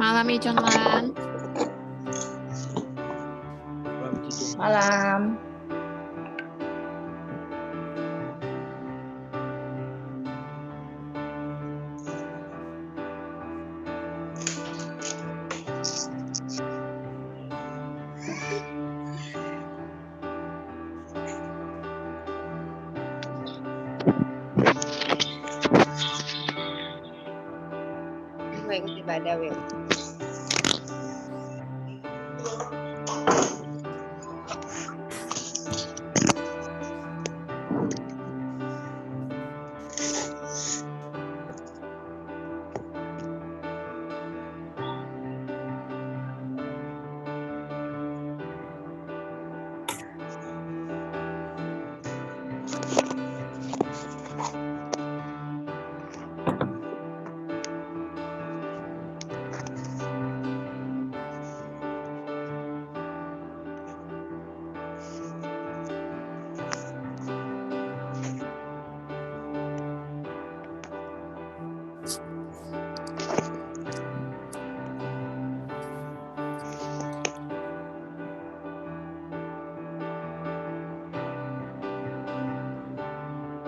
malam Iconlan. Malam. Mau ikut ibadah, Wil.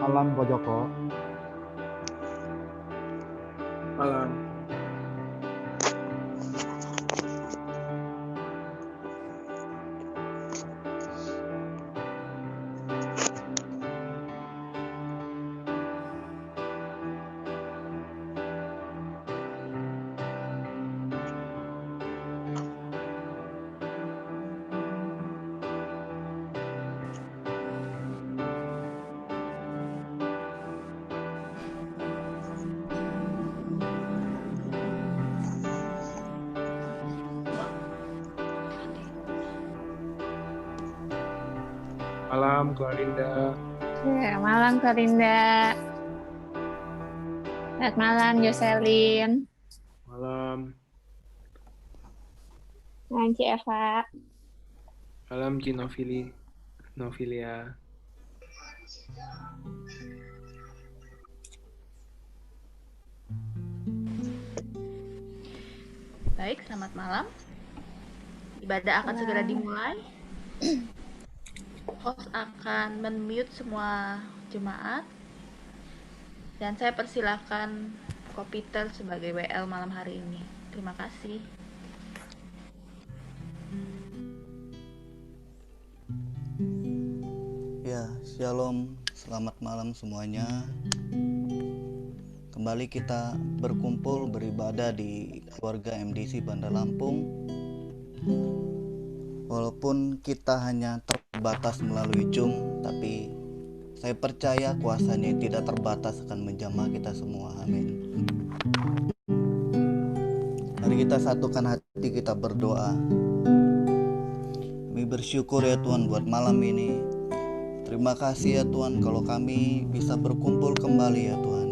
Malam Ko Joko. Malam. Malam, Clarinda. Ya, malam Karinda. Selamat malam Jocelyn. Malam. Malam Ci Eva. Malam, Novilia. Baik, selamat malam. Ibadah akan segera dimulai. Host akan men-mute semua jemaat. Dan saya persilakan Ko Peter sebagai WL malam hari ini. Terima kasih. Ya, shalom, selamat malam semuanya. Kembali kita berkumpul beribadah di keluarga MDC Bandar Lampung. Walaupun kita hanya terbatas melalui Zoom, tapi saya percaya kuasanya tidak terbatas akan menjamah kita semua. Amin. Mari kita satukan hati kita berdoa. Kami bersyukur ya Tuhan buat malam ini. Terima kasih ya Tuhan kalau kami bisa berkumpul kembali ya Tuhan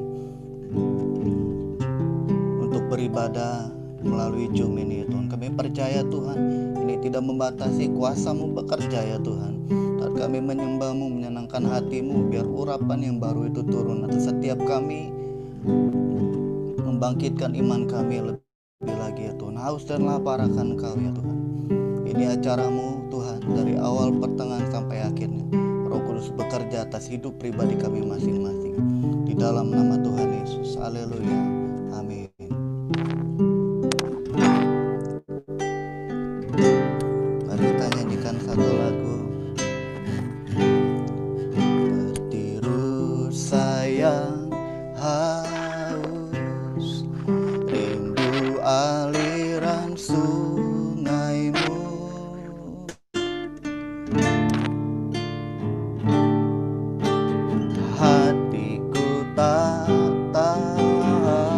untuk beribadah melalui Zoom ini ya Tuhan. Kami percaya Tuhan ini tidak membatasi kuasa-Mu bekerja ya Tuhan. Saat kami menyembah-Mu, menyenangkan hati-Mu, biar urapan yang baru itu turun atas setiap kami, membangkitkan iman kami lebih lagi ya Tuhan. Haus dan lapar akan Engkau ya Tuhan. Ini acara-Mu Tuhan, dari awal pertengahan sampai akhirnya. Roh Kudus bekerja atas hidup pribadi kami masing-masing. Di dalam nama Tuhan Yesus. Haleluya. Amin. Mari kita nyanyikan satu lagu. Bertirus sayang haus, rindu aliran sungai-Mu. Hatiku tak tahan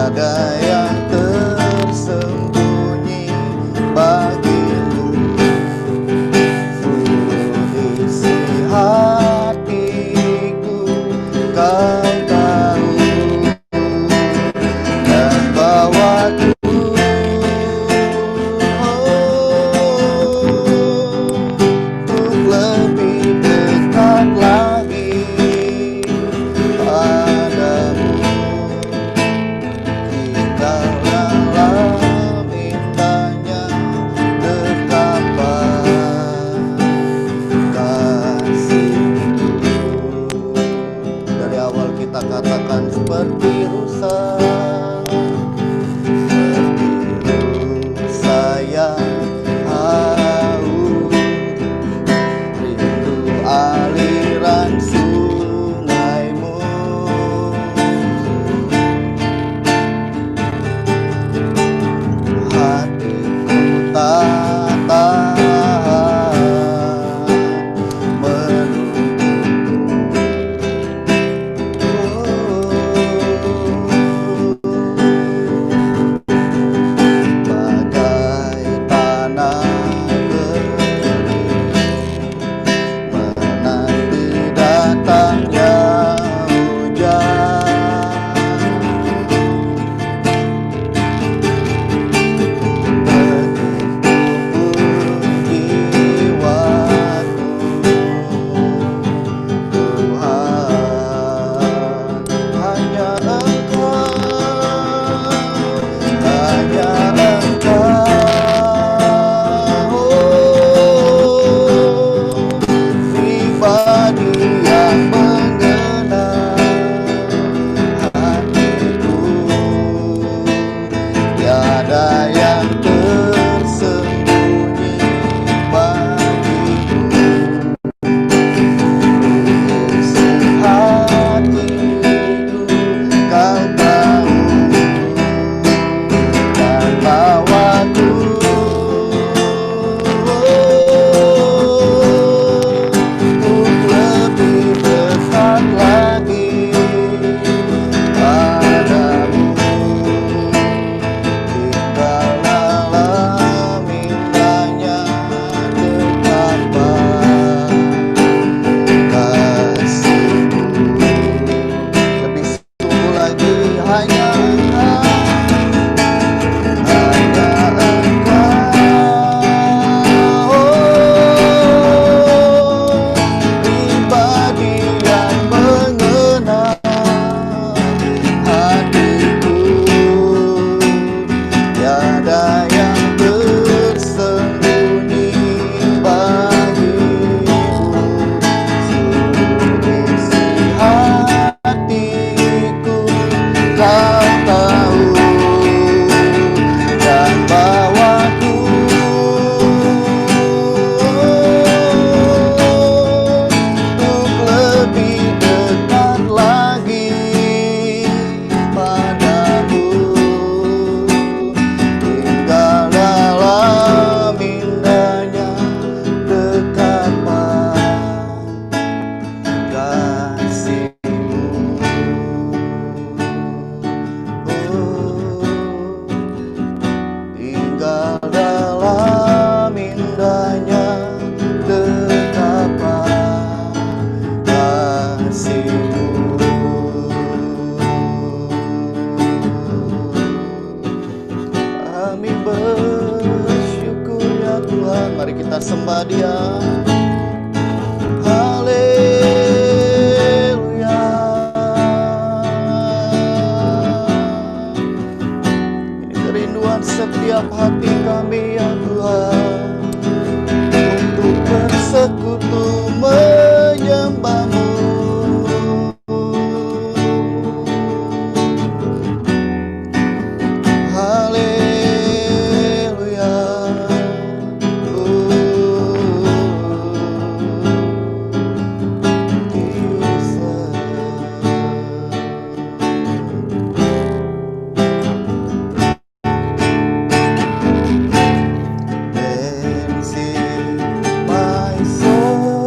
tiada yang tersembunyi bagimu. Seluruh isi hatiku kau tahu, dan bawaku untuk lebih dekat lagi padamu. Tinggal dalam indahnya dekapan kasih-Mu. Dari awal kita katakan seperti rusa, yang haus, rindu aliran sungai-Mu. Hatiku tak tahan bagai tanah kering menanti datangnya hujan. Begitupun jiwaku, Tuhan, hanya Engkau, hanya Engkau, pribadi yang mengenal hatiku. Tiada yang tersembunyi bagimu. Isi hatiku kau tahu, dan bawaku untuk lebih dekat lagi padamu. Tinggal dalam indahnya dekapan kasih-Mu. Lebih sungguh lagi hanya Engkau, hanya Engkau, pribadi yang mengenal hatiku. Tiada yang tersembunyi bagimu. Seluruh isi hatiku kau tahu, dan bawaku untuk lebih dekat lagi padamu. Tinggal dalam indahnya dekapan kasih-Mu. Tinggal dalam indahnya dekapan kasih-Mu. Kami bersyukur ya Tuhan, mari kita sembah Dia. Haleluya. Ini kerinduan setiap hati kami ya Tuhan, untuk bersekutu menyembah-Mu. Haleluya. Cleansing my soul.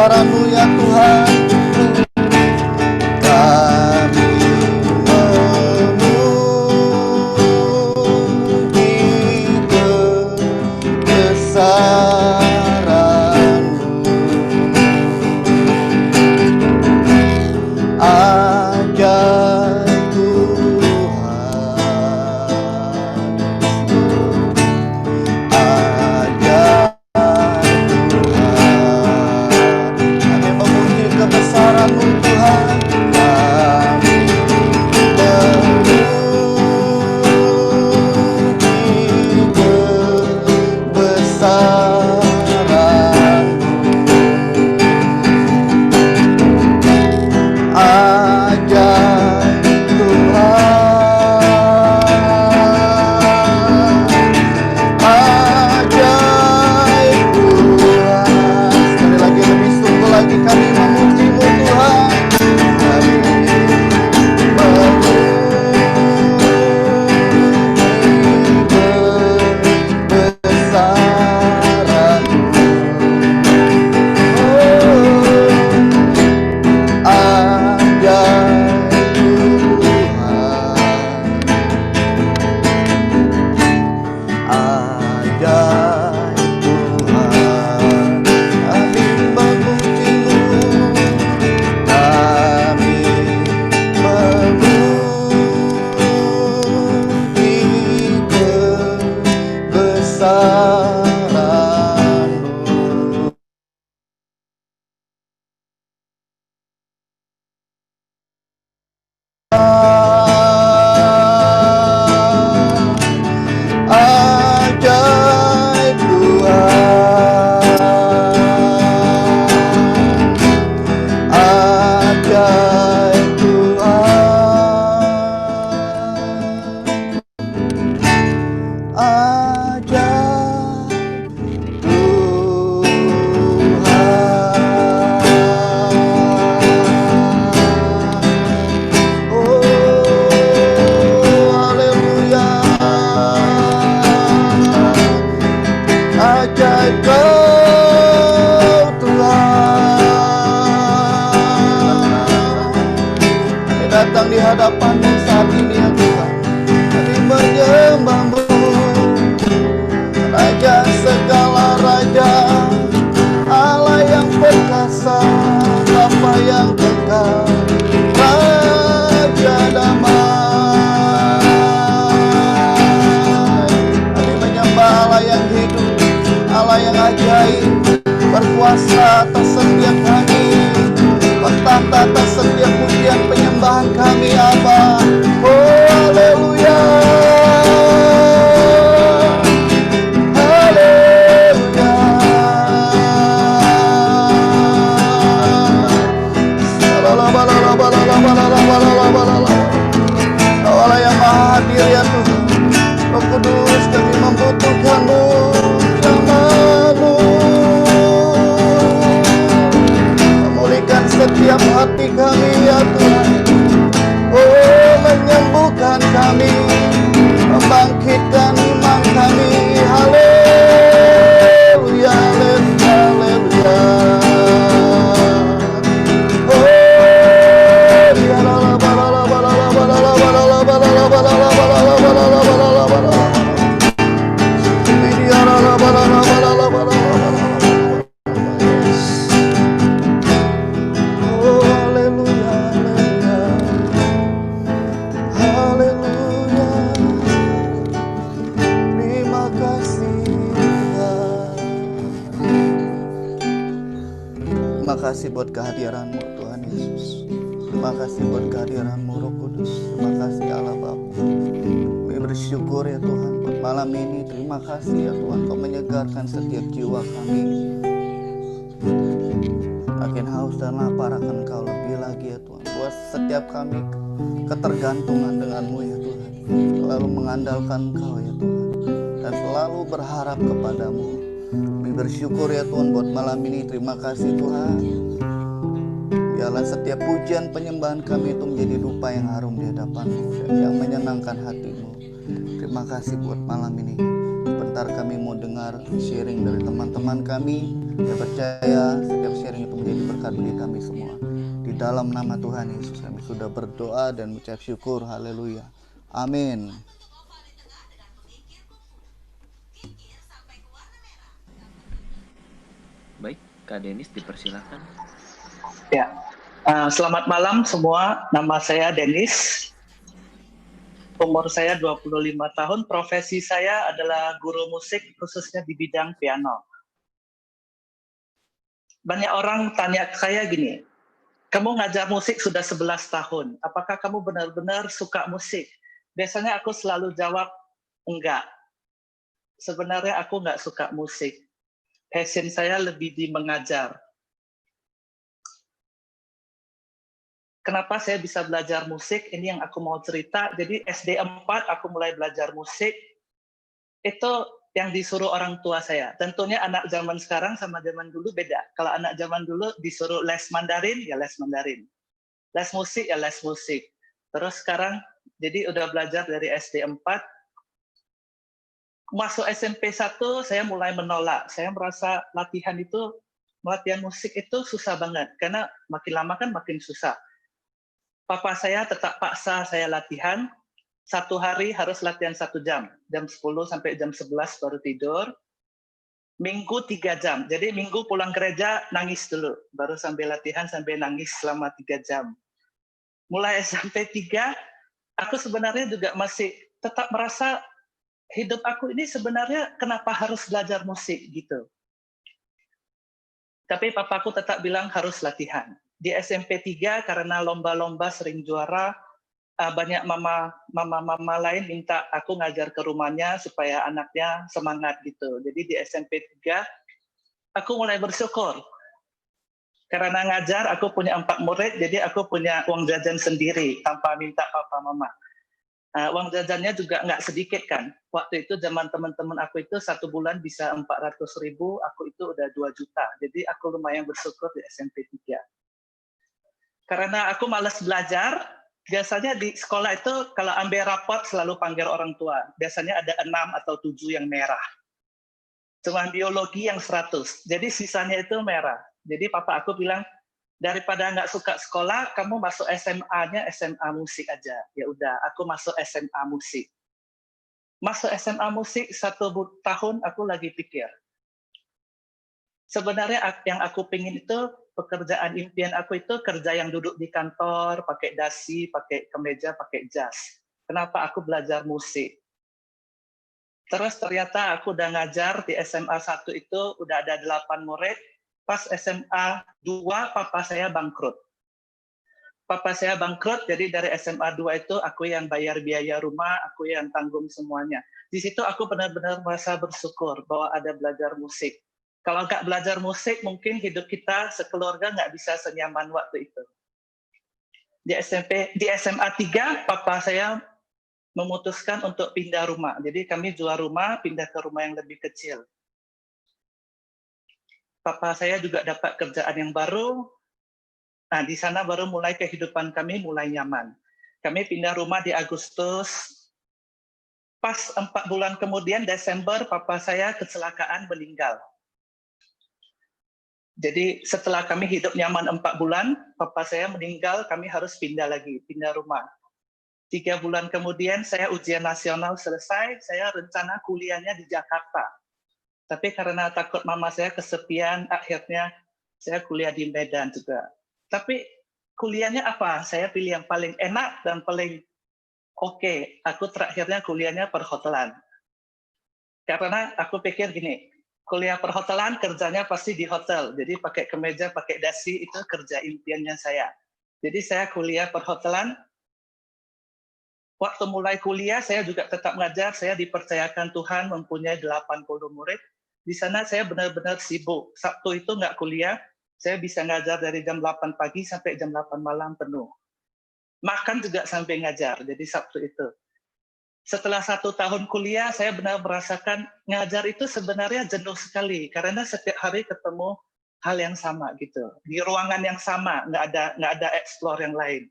kebesaran-Mu ya Tuhan. Kami memuji kebesaran-Mu. Ajaib Tuhan, ajaib Tuhan. Kami memuji kebesaran-Mu Tuhan. Kami memuji kebesaran-Mu. Ajaib Tuhan, ajaib Tuhan. Sekali lagi, lebih sungguh lagi kami memuji-Mu Tuhan. Kami memuji kebesaran-Mu. Ajaib Tuhan, ajaib Tuhan. Kami memuji-Mu, kami memuji kebesaran-Mu. Ajaib Tuhan, ajaib Tuhan, ajaib Tuhan. Oh, haleluya. Ajaib Kau Tuhan. Kami datang di hadapan-Mu saat ini ya Tuhan. Kami menyembah-Mu, Raja segala raja, Allah yang perkasa, Bapa yang kekal, Raja damai. Kami menyembah Allah yang hidup, Allah yang ajaib, berkuasa atas setiap kami, bertata atas setiap pujian penyembahan kami Aba. Oh haleluya, haleluya. Allah yang maha hadir ya Tuhan. Roh Kudus, kami membutuhkan-Mu, jamaah-Mu. Memulihkan setiap hati kami ya Tuhan. Oh, menyembuhkan kami, membangkitkan iman kami. Haleluya, haleluya, haleluya. Oh, ya la la ba la la ba la la ba la la ba la la ba la la ba la la ba la la ba la la ba la la ba la la. Ya la la ba la la ba la la ba la la ba la la. Oh, haleluya, haleluya. Haleluya. Terima kasih Tuhan. Terima kasih buat kehadiran-Mu Tuhan Yesus. Terima kasih buat kehadiran-Mu Roh Kudus. Terima kasih Allah Bapa. Kami bersyukur ya Tuhan buat malam ini. Terima kasih ya Tuhan Kau menyegarkan setiap jiwa kami. Makin haus dan lapar akan Kau lebih lagi ya Tuhan. Buat setiap kami ketergantungan dengan-Mu ya Tuhan. Selalu mengandalkan Kau ya Tuhan. Dan selalu berharap kepadamu. Kami bersyukur ya Tuhan buat malam ini. Terima kasih Tuhan. Biarlah setiap pujian penyembahan kami itu menjadi dupa yang harum di hadapan-Mu dan yang menyenangkan hati-Mu. Terima kasih buat malam ini. Sebentar kami mau dengar sharing dari teman-teman kami. Saya percaya setiap sharing itu menjadi berkat bagi kami semua. Di dalam nama Tuhan Yesus kami sudah berdoa dan mengucap syukur. Haleluya. Amin. Baik, Kak Denis dipersilakan. Ya, selamat malam semua. Nama saya Denis. Umur saya 25 tahun. Profesi saya adalah guru musik, khususnya di bidang piano. Banyak orang tanya ke saya gini, kamu ngajar musik sudah 11 tahun. Apakah kamu benar-benar suka musik? Biasanya aku selalu jawab, enggak. Sebenarnya aku enggak suka musik. Passion saya lebih di mengajar. Kenapa saya bisa belajar musik? Ini yang aku mau cerita. Jadi SD 4 aku mulai belajar musik. Itu yang disuruh orang tua saya. Tentunya anak zaman sekarang sama zaman dulu beda. Kalau anak zaman dulu disuruh les Mandarin, ya les Mandarin. Les musik, ya les musik. Terus sekarang, jadi udah belajar dari SD 4. Masuk SMP 1, saya mulai menolak. Saya merasa latihan musik itu susah banget. Karena makin lama kan makin susah. Papa saya tetap paksa saya latihan. Satu hari harus latihan 1 jam. Jam 10 sampai jam 11 baru tidur. Minggu 3 jam. Jadi minggu pulang gereja nangis dulu. Baru sambil latihan sampai nangis selama 3 jam. Mulai SMP 3, aku sebenarnya juga masih tetap merasa hidup aku ini sebenarnya kenapa harus belajar musik gitu. Tapi papaku tetap bilang harus latihan. Di SMP 3 karena lomba-lomba sering juara, banyak mama lain minta aku ngajar ke rumahnya supaya anaknya semangat gitu. Jadi di SMP 3 aku mulai bersyukur. Karena ngajar aku punya 4 murid, jadi aku punya uang jajan sendiri tanpa minta papa mama. Uang jajannya juga nggak sedikit kan. Waktu itu zaman teman-teman aku itu 1 bulan bisa 400.000, aku itu udah 2 juta. Jadi aku lumayan bersyukur di SMP 3. Karena aku malas belajar, biasanya di sekolah itu kalau ambil raport selalu panggil orang tua. Biasanya ada 6 atau 7 yang merah. Cuma biologi yang 100. Jadi sisanya itu merah. Jadi papa aku bilang, daripada nggak suka sekolah, kamu masuk SMA-nya SMA musik aja. Ya udah, aku masuk SMA musik. Masuk SMA musik 1 tahun aku lagi pikir. Sebenarnya yang aku pingin itu pekerjaan impian aku itu kerja yang duduk di kantor, pakai dasi, pakai kemeja, pakai jas. Kenapa aku belajar musik? Terus ternyata aku udah ngajar di SMA 1 itu udah ada 8 murid. Pas SMA 2 papa saya bangkrut. Papa saya bangkrut, jadi dari SMA 2 itu aku yang bayar biaya rumah, aku yang tanggung semuanya. Di situ aku benar-benar merasa bersyukur bahwa ada belajar musik. Kalau nggak belajar musik, mungkin hidup kita sekeluarga nggak bisa senyaman waktu itu. Di SMA 3, papa saya memutuskan untuk pindah rumah. Jadi kami jual rumah, pindah ke rumah yang lebih kecil. Papa saya juga dapat kerjaan yang baru. Nah, di sana baru mulai kehidupan kami mulai nyaman. Kami pindah rumah di Agustus. Pas 4 bulan kemudian, Desember, papa saya kecelakaan meninggal. Jadi setelah kami hidup nyaman 4 bulan, papa saya meninggal, kami harus pindah lagi, pindah rumah. 3 bulan kemudian saya ujian nasional selesai, saya rencana kuliahnya di Jakarta. Tapi karena takut mama saya kesepian, akhirnya saya kuliah di Medan juga. Tapi kuliahnya apa? Saya pilih yang paling enak dan paling oke. Aku terakhirnya kuliahnya perhotelan. Karena aku pikir gini, kuliah perhotelan kerjanya pasti di hotel. Jadi pakai kemeja, pakai dasi, itu kerja impiannya saya. Jadi saya kuliah perhotelan. Waktu mulai kuliah, saya juga tetap ngajar. Saya dipercayakan Tuhan mempunyai 80 murid. Di sana saya benar-benar sibuk. Sabtu itu nggak kuliah, saya bisa ngajar dari jam 8 pagi sampai jam 8 malam penuh. Makan juga sampai ngajar, jadi Sabtu itu. Setelah 1 tahun kuliah, saya benar merasakan ngajar itu sebenarnya jenuh sekali. Karena setiap hari ketemu hal yang sama gitu. Di ruangan yang sama, nggak ada explore yang lain.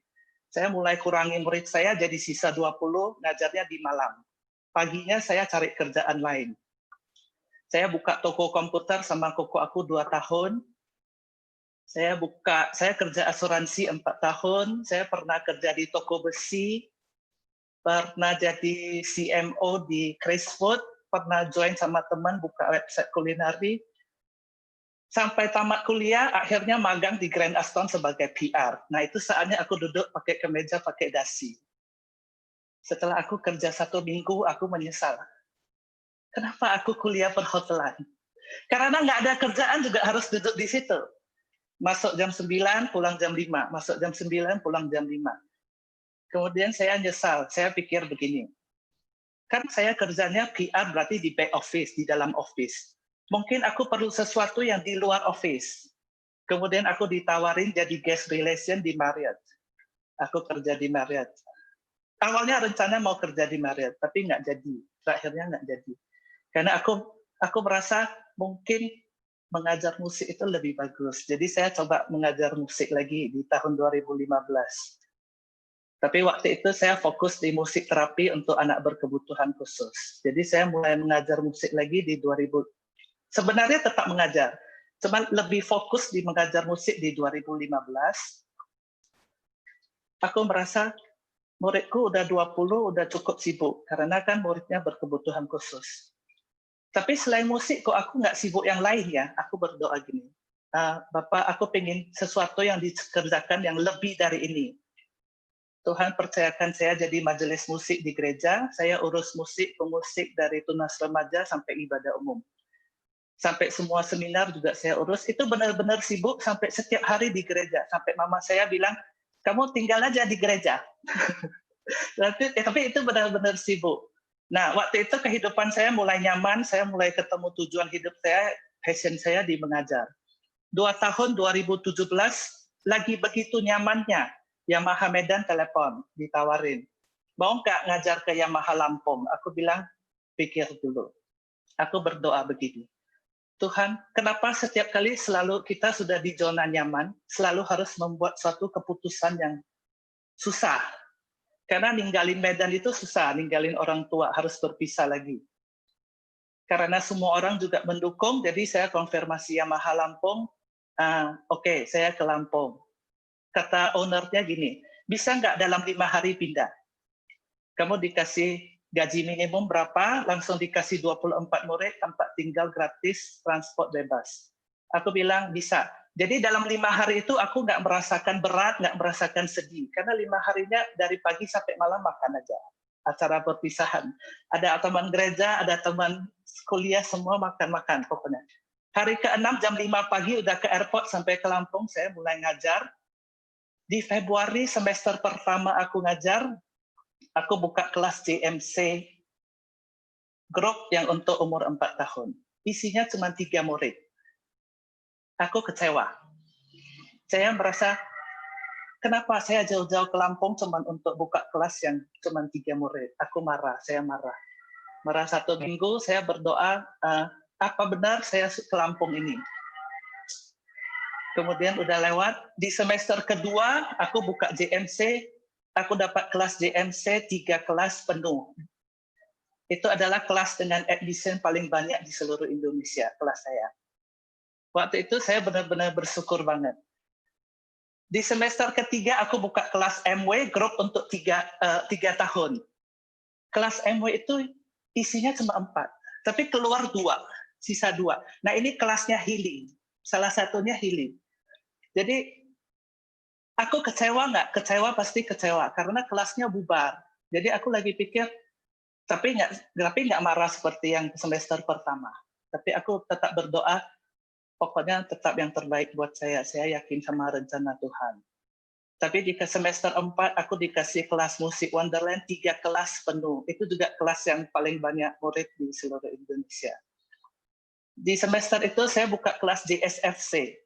Saya mulai kurangi murid saya, jadi sisa 20, ngajarnya di malam. paginya saya cari kerjaan lain. Saya buka toko komputer sama koko aku 2 tahun. Saya kerja asuransi 4 tahun. Saya pernah kerja di toko besi, pernah jadi CMO di Chris Food, pernah join sama teman buka website kulineri. Sampai tamat kuliah, akhirnya magang di Grand Aston sebagai PR. Nah, itu saatnya aku duduk pakai kemeja, pakai dasi. Setelah aku kerja 1 minggu, aku menyesal. Kenapa aku kuliah perhotelan? Karena nggak ada kerjaan juga harus duduk di situ. Masuk jam 9, pulang jam 5. Masuk jam 9, pulang jam 5. Kemudian saya nyesal, saya pikir begini. Kan saya kerjanya PR berarti di back office, di dalam office. Mungkin aku perlu sesuatu yang di luar office. Kemudian aku ditawarin jadi guest relation di Marriott. Aku kerja di Marriott. Awalnya rencana mau kerja di Marriott, tapi nggak jadi. Terakhirnya nggak jadi. Karena aku merasa mungkin mengajar musik itu lebih bagus. Jadi saya coba mengajar musik lagi di tahun 2015. Tapi waktu itu saya fokus di musik terapi untuk anak berkebutuhan khusus. Jadi saya mulai mengajar musik lagi di 2000. Sebenarnya tetap mengajar, cuma lebih fokus di mengajar musik di 2015. Aku merasa muridku udah 20, udah cukup sibuk, karena kan muridnya berkebutuhan khusus. Tapi selain musik, kok aku nggak sibuk yang lain ya? Aku berdoa gini, Bapak, aku pengen sesuatu yang dikerjakan yang lebih dari ini. Tuhan percayakan saya jadi majelis musik di gereja, saya urus musik, pemusik dari tunas remaja sampai ibadah umum. Sampai semua seminar juga saya urus, itu benar-benar sibuk sampai setiap hari di gereja. Sampai mama saya bilang, kamu tinggal aja di gereja. Tapi itu benar-benar sibuk. Nah, waktu itu kehidupan saya mulai nyaman, saya mulai ketemu tujuan hidup saya, passion saya di mengajar. 2 tahun 2017, lagi begitu nyamannya, Yamaha Medan telepon, ditawarin. Mau nggak ngajar ke Yamaha Lampung? Aku bilang, pikir dulu. Aku berdoa begini. Tuhan, kenapa setiap kali selalu kita sudah di zona nyaman, selalu harus membuat suatu keputusan yang susah. Karena ninggalin Medan itu susah, ninggalin orang tua, harus berpisah lagi. Karena semua orang juga mendukung, jadi saya konfirmasi Yamaha Lampung, oke, saya ke Lampung. Kata ownernya gini, bisa nggak dalam 5 hari pindah? Kamu dikasih gaji minimum berapa, langsung dikasih 24 murid, tempat tinggal gratis, transport bebas. Aku bilang, bisa. Jadi dalam 5 hari itu aku nggak merasakan berat, nggak merasakan sedih. Karena 5 harinya dari pagi sampai malam makan aja. Acara perpisahan. Ada teman gereja, ada teman kuliah, semua makan-makan pokoknya. Hari ke-6 jam 5 pagi udah ke airport sampai ke Lampung, saya mulai ngajar. Di Februari semester pertama aku ngajar, aku buka kelas JMC grup yang untuk umur 4 tahun. Isinya cuma 3 murid. Aku kecewa. Saya merasa, kenapa saya jauh-jauh ke Lampung cuma untuk buka kelas yang cuma 3 murid. Aku marah, saya marah. Marah 1 minggu, saya berdoa, apa benar saya ke Lampung ini? Kemudian udah lewat, di semester kedua, aku buka JMC, aku dapat kelas JMC 3 kelas penuh. Itu adalah kelas dengan admission paling banyak di seluruh Indonesia, kelas saya. Waktu itu saya benar-benar bersyukur banget. Di semester ketiga aku buka kelas MW, grup untuk 3 tahun. Kelas MW itu isinya cuma 4, tapi keluar 2, sisa 2. Nah ini kelasnya healing, salah satunya healing. Jadi aku kecewa nggak? Kecewa pasti kecewa, karena kelasnya bubar. Jadi aku lagi pikir, tapi nggak marah seperti yang semester pertama. Tapi aku tetap berdoa, pokoknya tetap yang terbaik buat saya. Saya yakin sama rencana Tuhan. Tapi di semester 4 aku dikasih kelas musik Wonderland 3 kelas penuh. Itu juga kelas yang paling banyak murid di seluruh Indonesia. Di semester itu saya buka kelas JSFC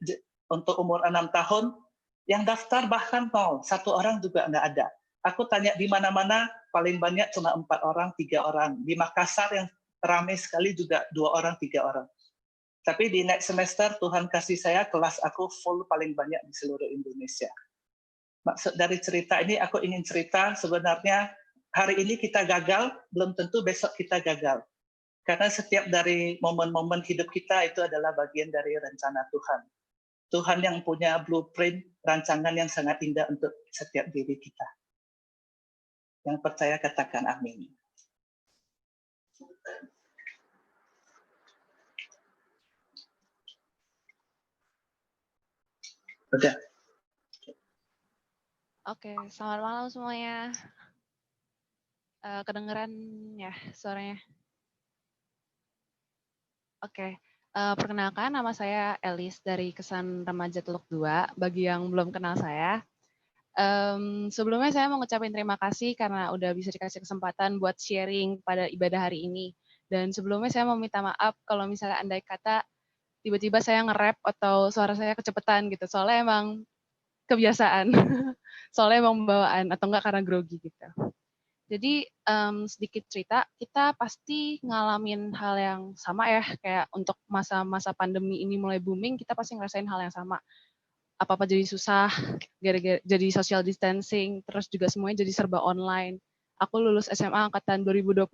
untuk umur 6 tahun. Yang daftar bahkan 0, 1 orang juga nggak ada. Aku tanya di mana-mana, paling banyak cuma 4 orang, 3 orang. Di Makassar yang ramai sekali juga 2 orang, 3 orang. Tapi di next semester Tuhan kasih saya kelas aku full paling banyak di seluruh Indonesia. Maksud dari cerita ini aku ingin cerita sebenarnya hari ini kita gagal, belum tentu besok kita gagal. Karena setiap dari momen-momen hidup kita itu adalah bagian dari rencana Tuhan. Tuhan yang punya blueprint, rancangan yang sangat indah untuk setiap diri kita. Yang percaya katakan amin. Udah. Oke, selamat malam semuanya. Kedengeran ya suaranya? Oke, perkenalkan nama saya Elis dari Kesan Remaja Teluk 2. Bagi yang belum kenal saya, sebelumnya saya mau ngucapin terima kasih karena udah bisa dikasih kesempatan buat sharing pada ibadah hari ini. Dan sebelumnya saya mau minta maaf kalau misalnya andai kata tiba-tiba saya nge-rap atau suara saya kecepatan gitu. Soalnya emang kebiasaan. Soalnya emang bawaan atau enggak karena grogi gitu. Jadi sedikit cerita, kita pasti ngalamin hal yang sama ya, kayak untuk masa-masa pandemi ini mulai booming, kita pasti ngerasain hal yang sama. Apa-apa jadi susah, gara-gara jadi social distancing, terus juga semuanya jadi serba online. Aku lulus SMA angkatan 2020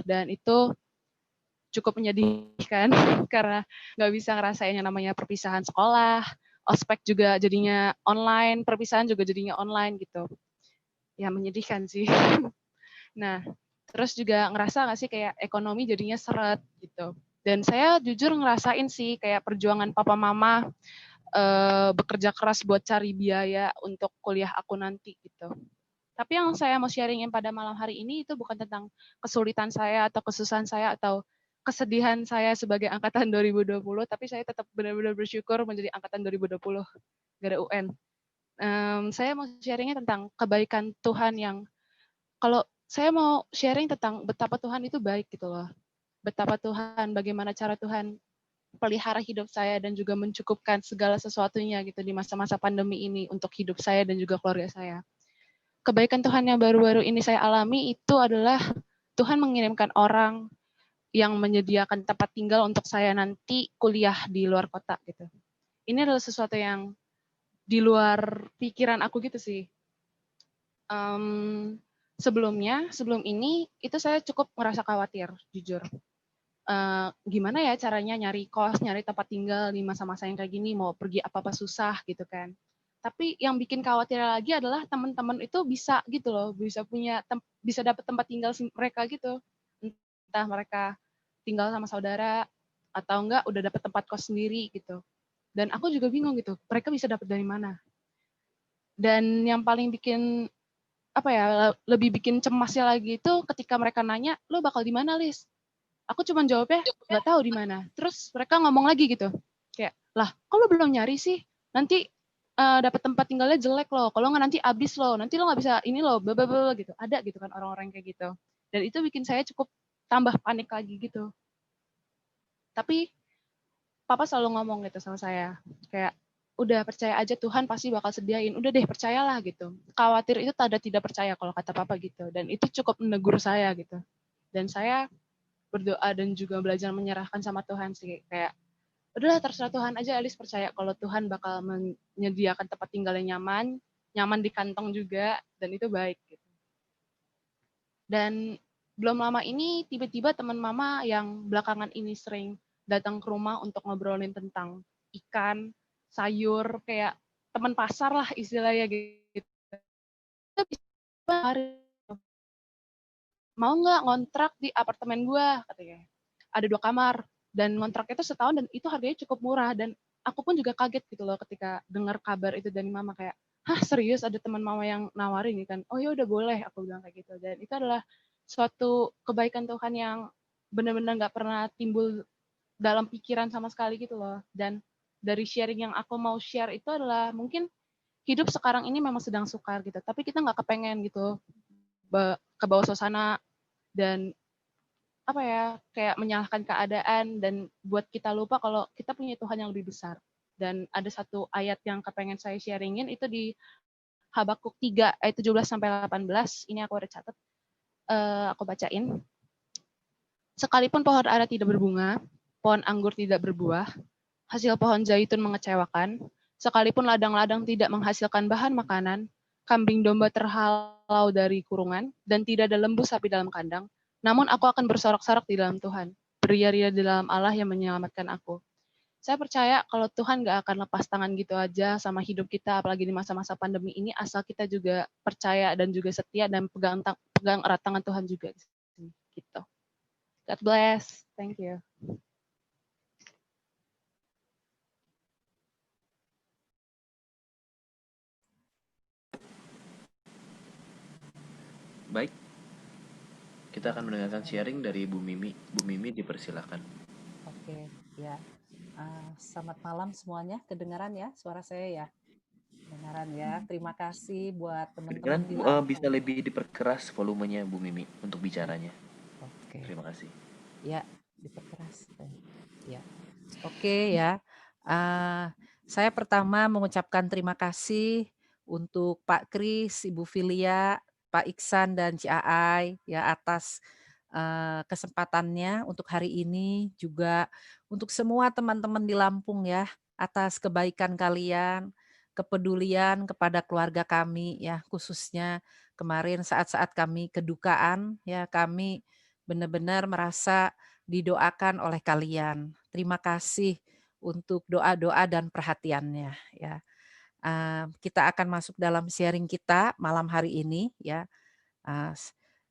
dan itu cukup menyedihkan karena nggak bisa ngerasain yang namanya perpisahan sekolah, ospek juga jadinya online, perpisahan juga jadinya online gitu. Ya menyedihkan sih. Nah, terus juga ngerasa nggak sih kayak ekonomi jadinya seret gitu. Dan saya jujur ngerasain sih kayak perjuangan papa mama bekerja keras buat cari biaya untuk kuliah aku nanti gitu. Tapi yang saya mau sharingin pada malam hari ini itu bukan tentang kesulitan saya atau kesusahan saya atau kesedihan saya sebagai angkatan 2020, tapi saya tetap benar-benar bersyukur menjadi angkatan 2020 gara UN. Saya mau sharingnya tentang kebaikan Tuhan yang kalau saya mau sharing tentang betapa Tuhan itu baik gitu loh. Betapa Tuhan, bagaimana cara Tuhan pelihara hidup saya dan juga mencukupkan segala sesuatunya gitu di masa-masa pandemi ini untuk hidup saya dan juga keluarga saya. Kebaikan Tuhan yang baru-baru ini saya alami itu adalah Tuhan mengirimkan orang yang menyediakan tempat tinggal untuk saya nanti kuliah di luar kota gitu. Ini adalah sesuatu yang di luar pikiran aku gitu sih. Sebelum ini itu saya cukup merasa khawatir, jujur. Gimana ya caranya nyari kos, nyari tempat tinggal di masa-masa yang kayak gini, mau pergi apa-apa susah gitu kan. Tapi yang bikin khawatir lagi adalah teman-teman itu bisa gitu loh, bisa dapat tempat tinggal mereka gitu. Entah mereka tinggal sama saudara atau enggak udah dapat tempat kos sendiri gitu. Dan aku juga bingung gitu, mereka bisa dapat dari mana? Dan yang paling bikin lebih bikin cemasnya lagi itu ketika mereka nanya, lo bakal di mana, Lis? Aku cuma jawabnya nggak tahu di mana. Terus mereka ngomong lagi gitu, kayak, lah, kok lo belum nyari sih? Nanti dapat tempat tinggalnya jelek loh. Kalau nggak nanti abis loh. Nanti lo nggak bisa ini loh, blablabla gitu. Ada gitu kan orang-orang kayak gitu. Dan itu bikin saya cukup tambah panik lagi gitu. Tapi Papa selalu ngomong gitu sama saya, kayak udah percaya aja Tuhan pasti bakal sediain. Udah deh percayalah gitu. Khawatir itu tanda tidak percaya kalau kata Papa gitu. Dan itu cukup menegur saya gitu. Dan saya berdoa dan juga belajar menyerahkan sama Tuhan sih. Kayak udahlah terserah Tuhan aja, Elis percaya kalau Tuhan bakal menyediakan tempat tinggal yang nyaman di kantong juga, dan itu baik gitu. Dan belum lama ini tiba-tiba teman mama yang belakangan ini sering datang ke rumah untuk ngobrolin tentang ikan, sayur, kayak teman pasar lah istilahnya gitu. Mau nggak ngontrak di apartemen gua, katanya. Ada 2 kamar dan ngontraknya itu setahun dan itu harganya cukup murah, dan aku pun juga kaget gitu loh ketika dengar kabar itu dari mama, kayak, hah serius ada teman mama yang nawarin gitu kan? Oh ya udah boleh, aku bilang kayak gitu. Dan itu adalah suatu kebaikan Tuhan yang benar-benar nggak pernah timbul dalam pikiran sama sekali gitu loh. Dan dari sharing yang aku mau share itu adalah mungkin hidup sekarang ini memang sedang sukar gitu, tapi kita nggak kepengen gitu ke bawah suasana dan kayak menyalahkan keadaan dan buat kita lupa kalau kita punya Tuhan yang lebih besar. Dan ada satu ayat yang kepengen saya sharingin itu di Habakuk 3 ayat 17 sampai 18. Ini aku ada catat. Aku bacain. Sekalipun pohon ara tidak berbunga, pohon anggur tidak berbuah, hasil pohon zaitun mengecewakan, sekalipun ladang-ladang tidak menghasilkan bahan makanan, kambing domba terhal halau dari kurungan, dan tidak ada lembu sapi dalam kandang. Namun aku akan bersorak-sorak di dalam Tuhan, beria-ria di dalam Allah yang menyelamatkan aku. Saya percaya kalau Tuhan gak akan lepas tangan gitu aja sama hidup kita, apalagi di masa-masa pandemi ini, asal kita juga percaya dan juga setia dan pegang erat tangan Tuhan juga. Gitu. God bless. Thank you. Baik, kita akan mendengarkan sharing dari Bu Mimi. Bu Mimi dipersilakan. Oke, ya. Selamat malam semuanya. Kedengaran ya suara saya ya? Kedengaran ya. Terima kasih buat teman-teman di Lampung. Bisa lebih diperkeras volumenya Bu Mimi untuk bicaranya. Oke. Terima kasih. Ya, diperkeras. Ya. Oke ya. Saya pertama mengucapkan terima kasih untuk Pak Kris, Ibu Filia, Pak Iksan dan Ci Aai ya atas kesempatannya untuk hari ini, juga untuk semua teman-teman di Lampung ya atas kebaikan kalian, kepedulian kepada keluarga kami ya, khususnya kemarin saat-saat kami kedukaan ya, kami benar-benar merasa didoakan oleh kalian. Terima kasih untuk doa-doa dan perhatiannya ya. Kita akan masuk dalam sharing kita malam hari ini ya.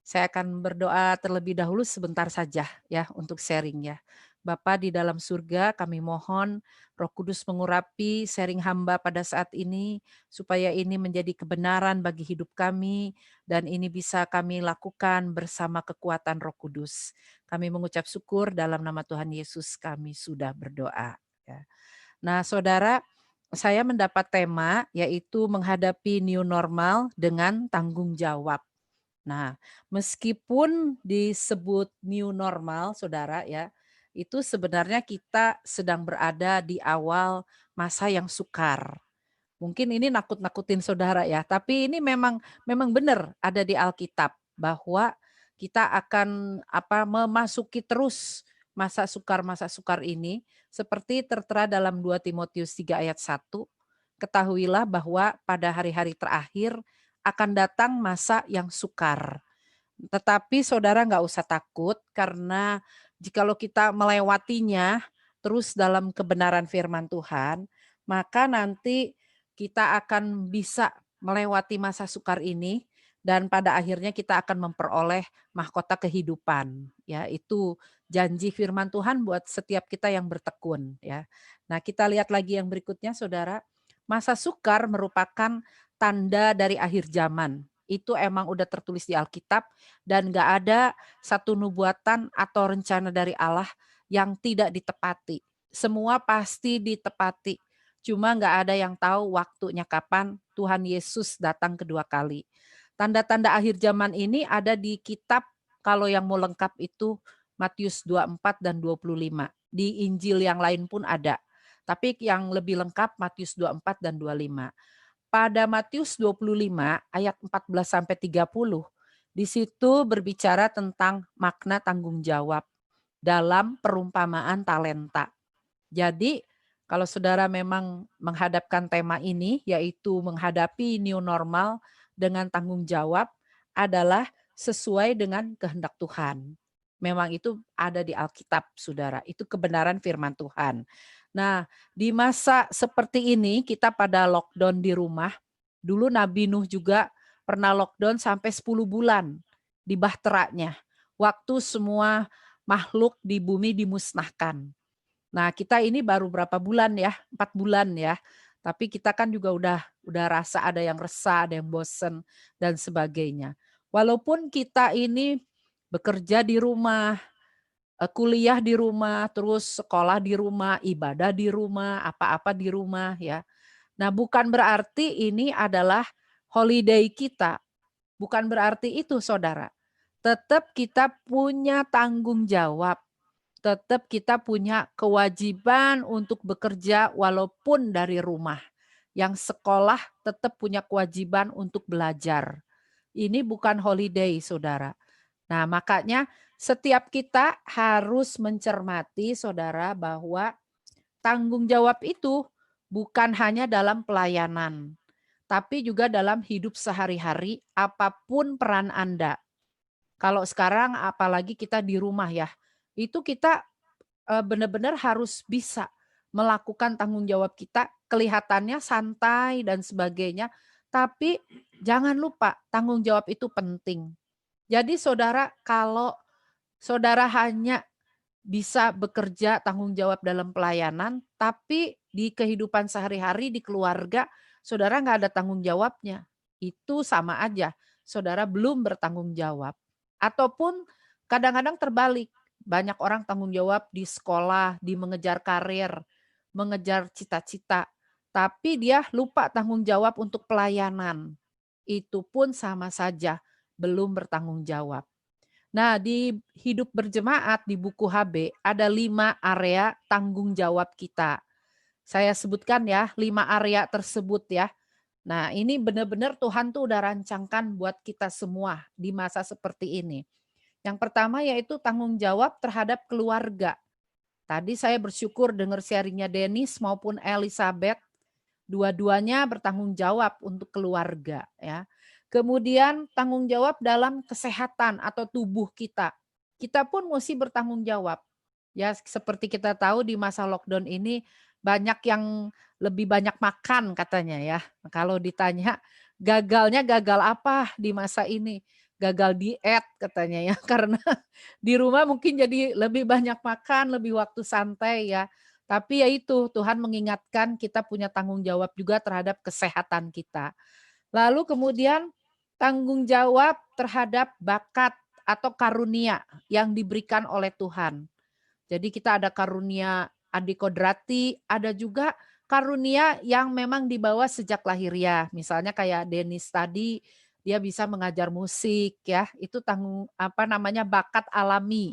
Saya akan berdoa terlebih dahulu sebentar saja ya untuk sharing ya. Bapa di dalam surga, kami mohon Roh Kudus mengurapi sharing hamba pada saat ini supaya ini menjadi kebenaran bagi hidup kami dan ini bisa kami lakukan bersama kekuatan Roh Kudus. Kami mengucap syukur dalam nama Tuhan Yesus kami sudah berdoa ya. Nah, Saudara, saya mendapat tema yaitu menghadapi new normal dengan tanggung jawab. Nah, meskipun disebut new normal, Saudara ya, itu sebenarnya kita sedang berada di awal masa yang sukar. Mungkin ini nakut-nakutin Saudara ya, tapi ini memang benar ada di Alkitab bahwa kita akan memasuki terus masa sukar ini seperti tertera dalam 2 Timotius 3 ayat 1. Ketahuilah bahwa pada hari-hari terakhir akan datang masa yang sukar. Tetapi Saudara nggak usah takut karena jikalau kita melewatinya terus dalam kebenaran firman Tuhan, maka nanti kita akan bisa melewati masa sukar ini dan pada akhirnya kita akan memperoleh mahkota kehidupan. Ya, itu janji firman Tuhan buat setiap kita yang bertekun ya. Nah, kita lihat lagi yang berikutnya Saudara. Masa sukar merupakan tanda dari akhir zaman. Itu emang udah tertulis di Alkitab dan gak ada satu nubuatan atau rencana dari Allah yang tidak ditepati. Semua pasti ditepati. Cuma gak ada yang tahu waktunya kapan Tuhan Yesus datang kedua kali. Tanda-tanda akhir zaman ini ada di kitab, kalau yang mau lengkap itu Matius 24 dan 25. Di Injil yang lain pun ada. Tapi yang lebih lengkap Matius 24 dan 25. Pada Matius 25 ayat 14 sampai 30, di situ berbicara tentang makna tanggung jawab dalam perumpamaan talenta. Jadi, kalau Saudara memang menghadapkan tema ini, yaitu menghadapi new normal dengan tanggung jawab, adalah sesuai dengan kehendak Tuhan. Memang itu ada di Alkitab, Saudara. Itu kebenaran firman Tuhan. Nah, di masa seperti ini kita pada lockdown di rumah. Dulu Nabi Nuh juga pernah lockdown sampai 10 bulan di bahteranya. Waktu semua makhluk di bumi dimusnahkan. Nah, kita ini baru berapa bulan ya? 4 bulan ya. Tapi kita kan juga udah rasa ada yang resah, ada yang bosen dan sebagainya. Walaupun kita ini bekerja di rumah, kuliah di rumah, terus sekolah di rumah, ibadah di rumah, apa-apa di rumah ya. Nah, bukan berarti ini adalah holiday kita. Bukan berarti itu, Saudara. Tetap kita punya tanggung jawab. Tetap kita punya kewajiban untuk bekerja walaupun dari rumah. Yang sekolah tetap punya kewajiban untuk belajar. Ini bukan holiday, Saudara. Nah, makanya setiap kita harus mencermati, Saudara, bahwa tanggung jawab itu bukan hanya dalam pelayanan, tapi juga dalam hidup sehari-hari, apapun peran Anda. Kalau sekarang apalagi kita di rumah ya, itu kita benar-benar harus bisa melakukan tanggung jawab kita, kelihatannya santai dan sebagainya, tapi jangan lupa tanggung jawab itu penting. Jadi saudara, kalau saudara hanya bisa bekerja tanggung jawab dalam pelayanan, tapi di kehidupan sehari-hari, di keluarga, saudara nggak ada tanggung jawabnya. Itu sama aja, saudara belum bertanggung jawab. Ataupun kadang-kadang terbalik, banyak orang tanggung jawab di sekolah, di mengejar karir, mengejar cita-cita, tapi dia lupa tanggung jawab untuk pelayanan. Itu pun sama saja, belum bertanggung jawab. Nah, di hidup berjemaat di buku HB ada 5 area tanggung jawab kita. Saya sebutkan ya, 5 area tersebut ya. Nah, ini benar-benar Tuhan tuh udah rancangkan buat kita semua di masa seperti ini. Yang pertama yaitu tanggung jawab terhadap keluarga. Tadi saya bersyukur dengar sharingnya Dennis maupun Elizabeth. Dua-duanya bertanggung jawab untuk keluarga ya. Kemudian tanggung jawab dalam kesehatan atau tubuh kita. Kita pun mesti bertanggung jawab. Ya, seperti kita tahu di masa lockdown ini banyak yang lebih banyak makan katanya ya. Kalau ditanya gagalnya gagal apa di masa ini? Gagal diet katanya ya, karena di rumah mungkin jadi lebih banyak makan, lebih waktu santai ya. Tapi ya itu, Tuhan mengingatkan kita punya tanggung jawab juga terhadap kesehatan kita. Lalu kemudian tanggung jawab terhadap bakat atau karunia yang diberikan oleh Tuhan. Jadi kita ada karunia adikodrati, ada juga karunia yang memang dibawa sejak lahiriah. Misalnya kayak Dennis tadi, dia bisa mengajar musik ya, itu bakat alami.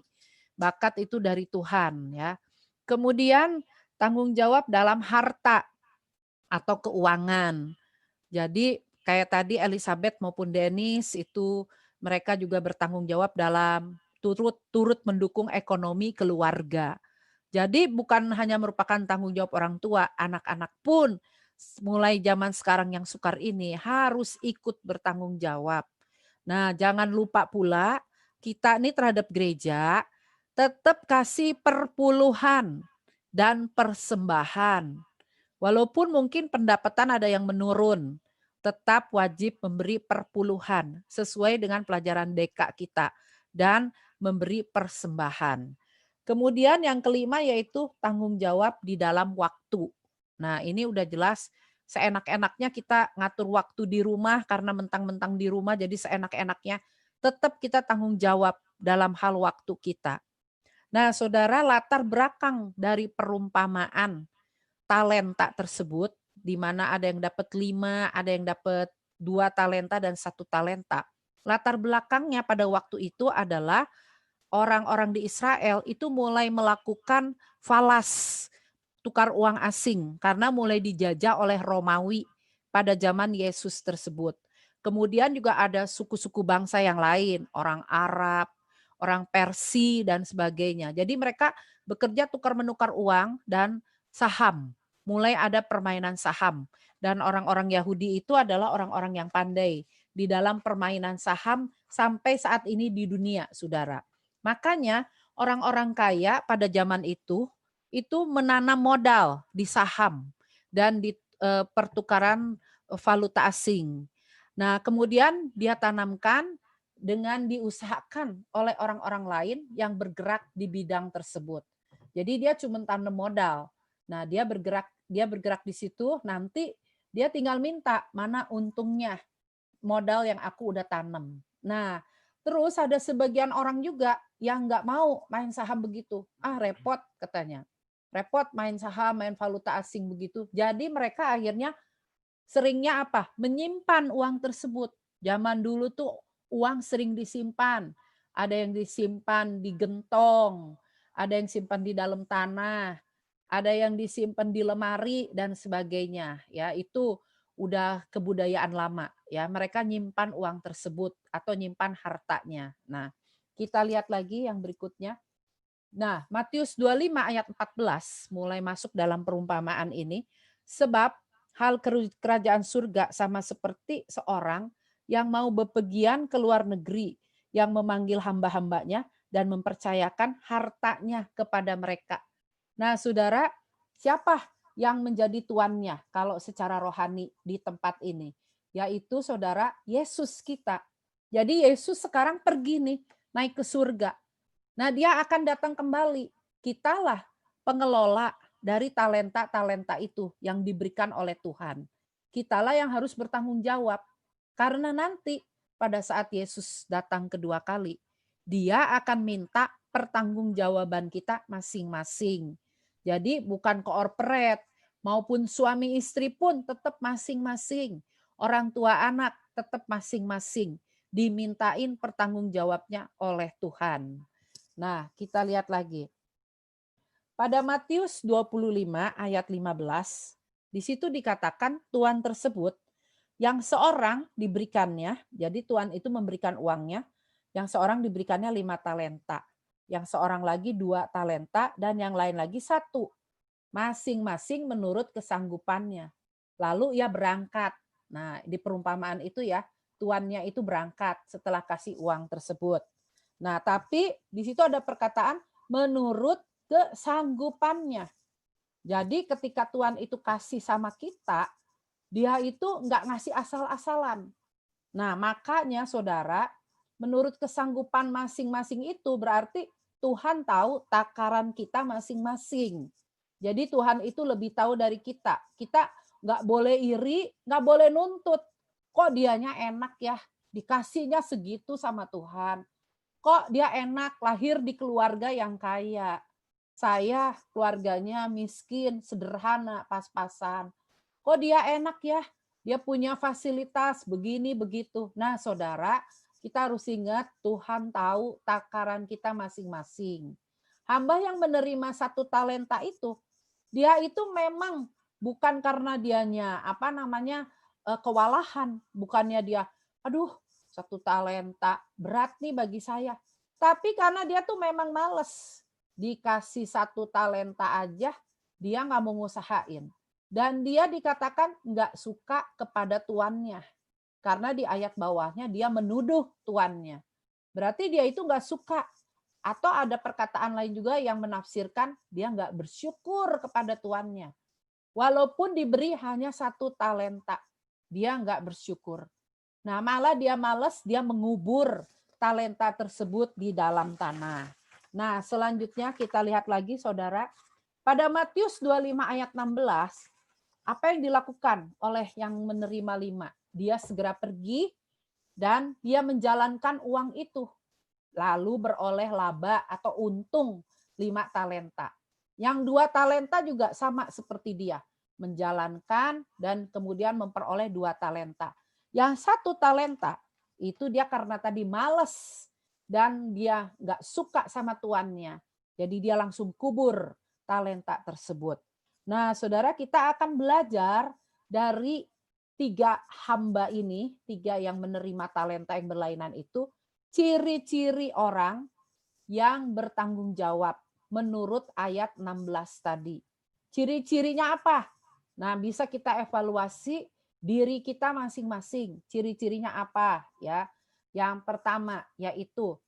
Bakat itu dari Tuhan ya. Kemudian tanggung jawab dalam harta atau keuangan. Jadi kayak tadi Elizabeth maupun Dennis itu mereka juga bertanggung jawab dalam turut mendukung ekonomi keluarga. Jadi bukan hanya merupakan tanggung jawab orang tua, anak-anak pun mulai zaman sekarang yang sukar ini harus ikut bertanggung jawab. Nah, jangan lupa pula kita ini terhadap gereja tetap kasih perpuluhan dan persembahan. Walaupun mungkin pendapatan ada yang menurun, tetap wajib memberi perpuluhan sesuai dengan pelajaran DK kita dan memberi persembahan. Kemudian yang kelima yaitu tanggung jawab di dalam waktu. Nah, ini udah jelas seenak-enaknya kita ngatur waktu di rumah karena mentang-mentang di rumah jadi seenak-enaknya. Tetap kita tanggung jawab dalam hal waktu kita. Nah, saudara, latar belakang dari perumpamaan talenta tersebut, di mana ada yang dapat 5, ada yang dapat 2 talenta dan 1 talenta. Latar belakangnya pada waktu itu adalah orang-orang di Israel itu mulai melakukan falas, tukar uang asing, karena mulai dijajah oleh Romawi pada zaman Yesus tersebut. Kemudian juga ada suku-suku bangsa yang lain, orang Arab, orang Persia dan sebagainya. Jadi mereka bekerja tukar-menukar uang dan saham. Mulai ada permainan saham. Dan orang-orang Yahudi itu adalah orang-orang yang pandai di dalam permainan saham sampai saat ini di dunia, saudara. Makanya orang-orang kaya pada zaman itu menanam modal di saham dan di pertukaran valuta asing. Nah, kemudian dia tanamkan dengan diusahakan oleh orang-orang lain yang bergerak di bidang tersebut. Jadi dia cuma tanam modal. Nah, dia bergerak di situ, nanti dia tinggal minta mana untungnya modal yang aku udah tanam. Nah, terus ada sebagian orang juga yang nggak mau main saham begitu. Repot katanya. Repot main saham, main valuta asing begitu. Jadi mereka akhirnya seringnya apa? Menyimpan uang tersebut. Zaman dulu tuh uang sering disimpan. Ada yang disimpan di gentong, ada yang simpan di dalam tanah, ada yang disimpan di lemari dan sebagainya. Ya, itu udah kebudayaan lama. Ya, mereka nyimpan uang tersebut atau nyimpan hartanya. Nah, kita lihat lagi yang berikutnya. Nah, Matius 25 ayat 14 mulai masuk dalam perumpamaan ini. Sebab hal kerajaan surga sama seperti seorang yang mau bepergian ke luar negeri, yang memanggil hamba-hambanya dan mempercayakan hartanya kepada mereka. Nah, saudara, siapa yang menjadi tuannya kalau secara rohani di tempat ini? Yaitu saudara, Yesus kita. Jadi Yesus sekarang pergi nih, naik ke surga. Nah, dia akan datang kembali. Kitalah pengelola dari talenta-talenta itu yang diberikan oleh Tuhan. Kitalah yang harus bertanggung jawab. Karena nanti pada saat Yesus datang kedua kali, dia akan minta pertanggungjawaban kita masing-masing. Jadi bukan corporate, maupun suami istri pun tetap masing-masing. Orang tua anak tetap masing-masing. Dimintain pertanggungjawabnya oleh Tuhan. Nah, kita lihat lagi. Pada Matius 25 ayat 15, di situ dikatakan tuan tersebut yang seorang diberikannya, jadi tuan itu memberikan uangnya, yang seorang diberikannya 5 talenta, yang seorang lagi 2 talenta, dan yang lain lagi 1. Masing-masing menurut kesanggupannya. Lalu ia berangkat. Nah, di perumpamaan itu ya, tuannya itu berangkat setelah kasih uang tersebut. Nah, tapi di situ ada perkataan menurut kesanggupannya. Jadi ketika Tuhan itu kasih sama kita, dia itu nggak ngasih asal-asalan. Nah, makanya saudara, menurut kesanggupan masing-masing itu berarti Tuhan tahu takaran kita masing-masing. Jadi Tuhan itu lebih tahu dari kita. Kita nggak boleh iri, nggak boleh nuntut. Kok dianya enak ya, dikasihnya segitu sama Tuhan. Kok dia enak lahir di keluarga yang kaya. Saya keluarganya miskin, sederhana, pas-pasan. Kok dia enak ya, dia punya fasilitas begini, begitu. Nah saudara, kita harus ingat Tuhan tahu takaran kita masing-masing. Hamba yang menerima 1 talenta itu, dia itu memang bukan karena dianya kewalahan, bukannya dia, aduh 1 talenta berat nih bagi saya. Tapi karena dia tuh memang males. Dikasih 1 talenta aja, dia nggak mau ngusahain. Dan dia dikatakan nggak suka kepada tuannya. Karena di ayat bawahnya dia menuduh tuannya. Berarti dia itu nggak suka. Atau ada perkataan lain juga yang menafsirkan dia nggak bersyukur kepada tuannya. Walaupun diberi hanya 1 talenta, dia nggak bersyukur. Nah, malah dia malas, dia mengubur talenta tersebut di dalam tanah. Nah, selanjutnya kita lihat lagi saudara. Pada Matius 25 ayat 16, apa yang dilakukan oleh yang menerima 5? Dia segera pergi dan dia menjalankan uang itu. Lalu beroleh laba atau untung 5 talenta. Yang 2 talenta juga sama seperti dia. Menjalankan dan kemudian memperoleh 2 talenta. Yang 1 talenta itu dia karena tadi malas dan dia nggak suka sama tuannya. Jadi dia langsung kubur talenta tersebut. Nah, saudara, kita akan belajar dari 3 hamba ini, 3 yang menerima talenta yang berlainan itu, ciri-ciri orang yang bertanggung jawab menurut ayat 16 tadi. Ciri-cirinya apa? Nah, bisa kita evaluasi diri kita masing-masing. Ciri-cirinya apa? Ya. Yang pertama yaitu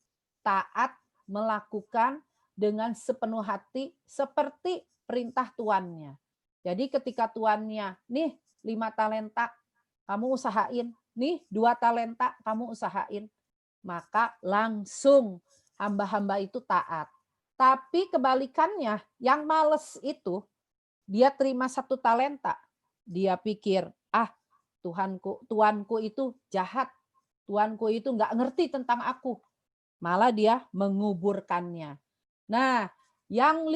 taat melakukan dengan sepenuh hati seperti perintah tuannya. Jadi ketika tuannya, nih 5 talenta, kamu usahain. Nih 2 talenta, kamu usahain. Maka langsung hamba-hamba itu taat. Tapi kebalikannya, yang males itu, dia terima 1 talenta. Dia pikir, tuanku itu jahat. Tuanku itu nggak ngerti tentang aku. Malah dia menguburkannya. Nah, yang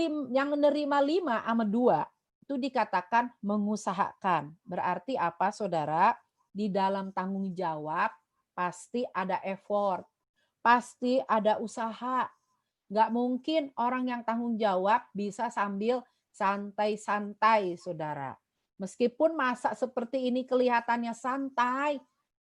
menerima 5 sama 2 itu dikatakan mengusahakan. Berarti apa, saudara? Di dalam tanggung jawab pasti ada effort, pasti ada usaha. Nggak mungkin orang yang tanggung jawab bisa sambil santai-santai, saudara. Meskipun masa seperti ini kelihatannya santai,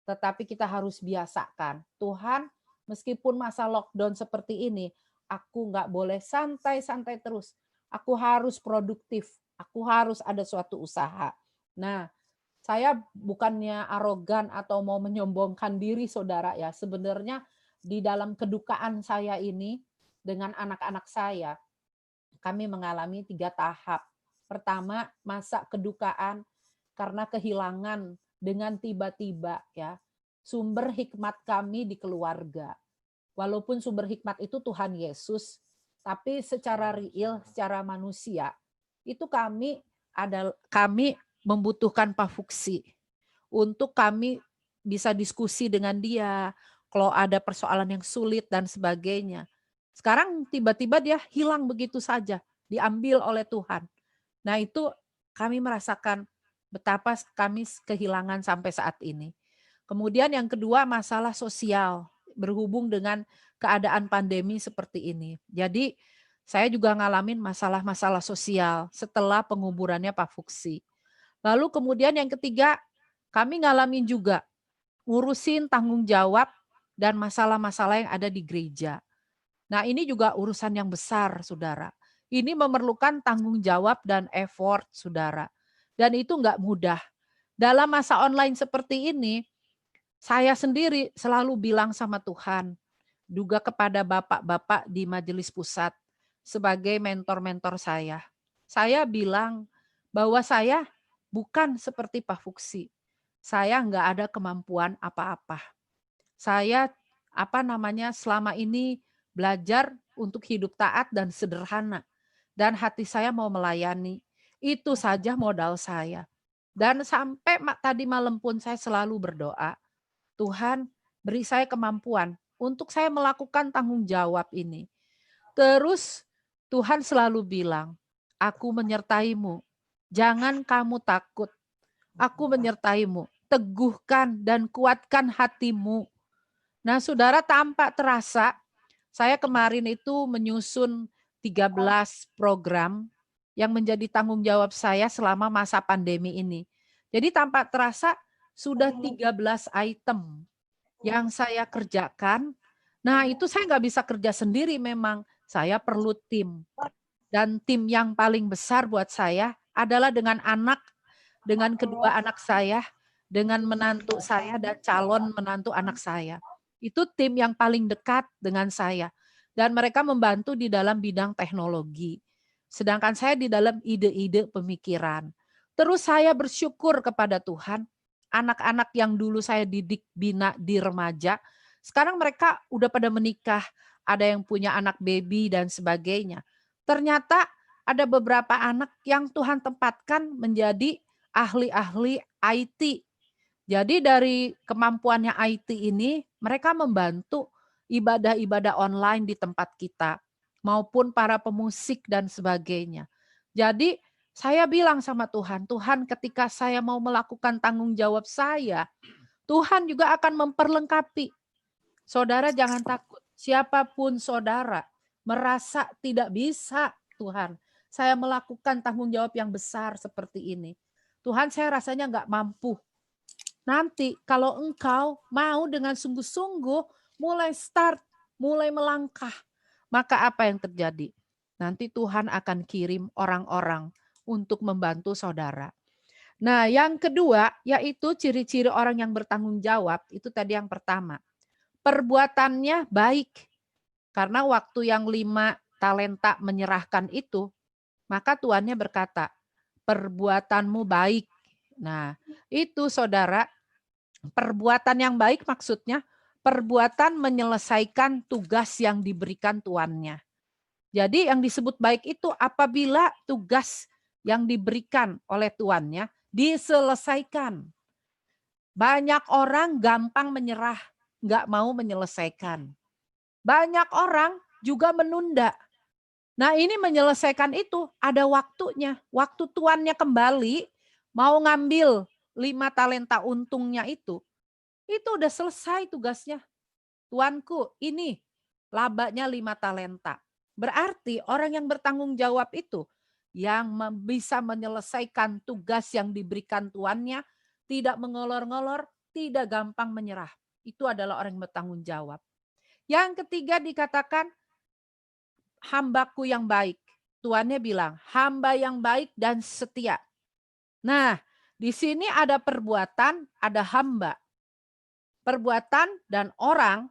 tetapi kita harus biasakan. Tuhan, meskipun masa lockdown seperti ini, aku nggak boleh santai-santai terus. Aku harus produktif. Aku harus ada suatu usaha. Nah, Saya bukannya arogan atau mau menyombongkan diri saudara ya. Sebenarnya di dalam kedukaan saya ini dengan anak-anak saya, kami mengalami 3 tahap. Pertama, masa kedukaan karena kehilangan dengan tiba-tiba ya sumber hikmat kami di keluarga. Walaupun sumber hikmat itu Tuhan Yesus, tapi secara real, secara manusia, itu kami membutuhkan Pak Fuksi untuk kami bisa diskusi dengan dia kalau ada persoalan yang sulit dan sebagainya. Sekarang tiba-tiba dia hilang begitu saja, diambil oleh Tuhan. Nah itu kami merasakan betapa kami kehilangan sampai saat ini. Kemudian yang kedua masalah sosial berhubung dengan keadaan pandemi seperti ini. Jadi saya juga ngalamin masalah-masalah sosial setelah penguburannya Pak Fuksi. Lalu kemudian yang ketiga, kami ngalamin juga ngurusin tanggung jawab dan masalah-masalah yang ada di gereja. Nah ini juga urusan yang besar, saudara. Ini memerlukan tanggung jawab dan effort, saudara. Dan itu nggak mudah. Dalam masa online seperti ini, saya sendiri selalu bilang sama Tuhan, juga kepada bapak-bapak di majelis pusat, sebagai mentor-mentor saya. Saya bilang bahwa saya bukan seperti Pak Fuksi. Saya nggak ada kemampuan apa-apa. Saya selama ini belajar untuk hidup taat dan sederhana. Dan hati saya mau melayani. Itu saja modal saya. Dan sampai tadi malam pun saya selalu berdoa, Tuhan beri saya kemampuan untuk saya melakukan tanggung jawab ini. Terus Tuhan selalu bilang, aku menyertaimu. Jangan kamu takut. Aku menyertaimu. Teguhkan dan kuatkan hatimu. Nah, saudara, tanpa terasa, saya kemarin itu menyusun 13 program yang menjadi tanggung jawab saya selama masa pandemi ini. Jadi tanpa terasa sudah 13 item yang saya kerjakan. Nah, itu saya nggak bisa kerja sendiri memang. Saya perlu tim. Dan tim yang paling besar buat saya adalah dengan kedua anak saya, dengan menantu saya dan calon menantu anak saya. Itu tim yang paling dekat dengan saya. Dan mereka membantu di dalam bidang teknologi. Sedangkan saya di dalam ide-ide pemikiran. Terus saya bersyukur kepada Tuhan, anak-anak yang dulu saya didik bina di remaja, sekarang mereka udah pada menikah, ada yang punya anak baby dan sebagainya. Ternyata ada beberapa anak yang Tuhan tempatkan menjadi ahli-ahli IT. Jadi dari kemampuannya IT ini, mereka membantu ibadah-ibadah online di tempat kita, maupun para pemusik dan sebagainya. Jadi saya bilang sama Tuhan, Tuhan ketika saya mau melakukan tanggung jawab saya, Tuhan juga akan memperlengkapi. Saudara jangan takut, siapapun saudara merasa tidak bisa, Tuhan, saya melakukan tanggung jawab yang besar seperti ini. Tuhan, saya rasanya nggak mampu. Nanti kalau engkau mau dengan sungguh-sungguh mulai melangkah, maka apa yang terjadi? Nanti Tuhan akan kirim orang-orang untuk membantu saudara. Nah, yang kedua yaitu ciri-ciri orang yang bertanggung jawab, itu tadi yang pertama. Perbuatannya baik. Karena waktu yang 5 talenta menyerahkan itu, maka tuannya berkata, perbuatanmu baik. Nah, itu saudara, perbuatan yang baik maksudnya perbuatan menyelesaikan tugas yang diberikan tuannya. Jadi yang disebut baik itu apabila tugas yang diberikan oleh tuannya diselesaikan. Banyak orang gampang menyerah, nggak mau menyelesaikan. Banyak orang juga menunda. Nah ini menyelesaikan itu ada waktunya. Waktu tuannya kembali mau ngambil 5 talenta untungnya itu udah selesai tugasnya. Tuanku, ini labanya 5 talenta. Berarti orang yang bertanggung jawab itu yang bisa menyelesaikan tugas yang diberikan tuannya, tidak mengolor-ngolor, tidak gampang menyerah. Itu adalah orang yang bertanggung jawab. Yang ketiga dikatakan hambaku yang baik. Tuannya bilang, hamba yang baik dan setia. Nah, Di sini ada perbuatan, ada hamba. Perbuatan dan orang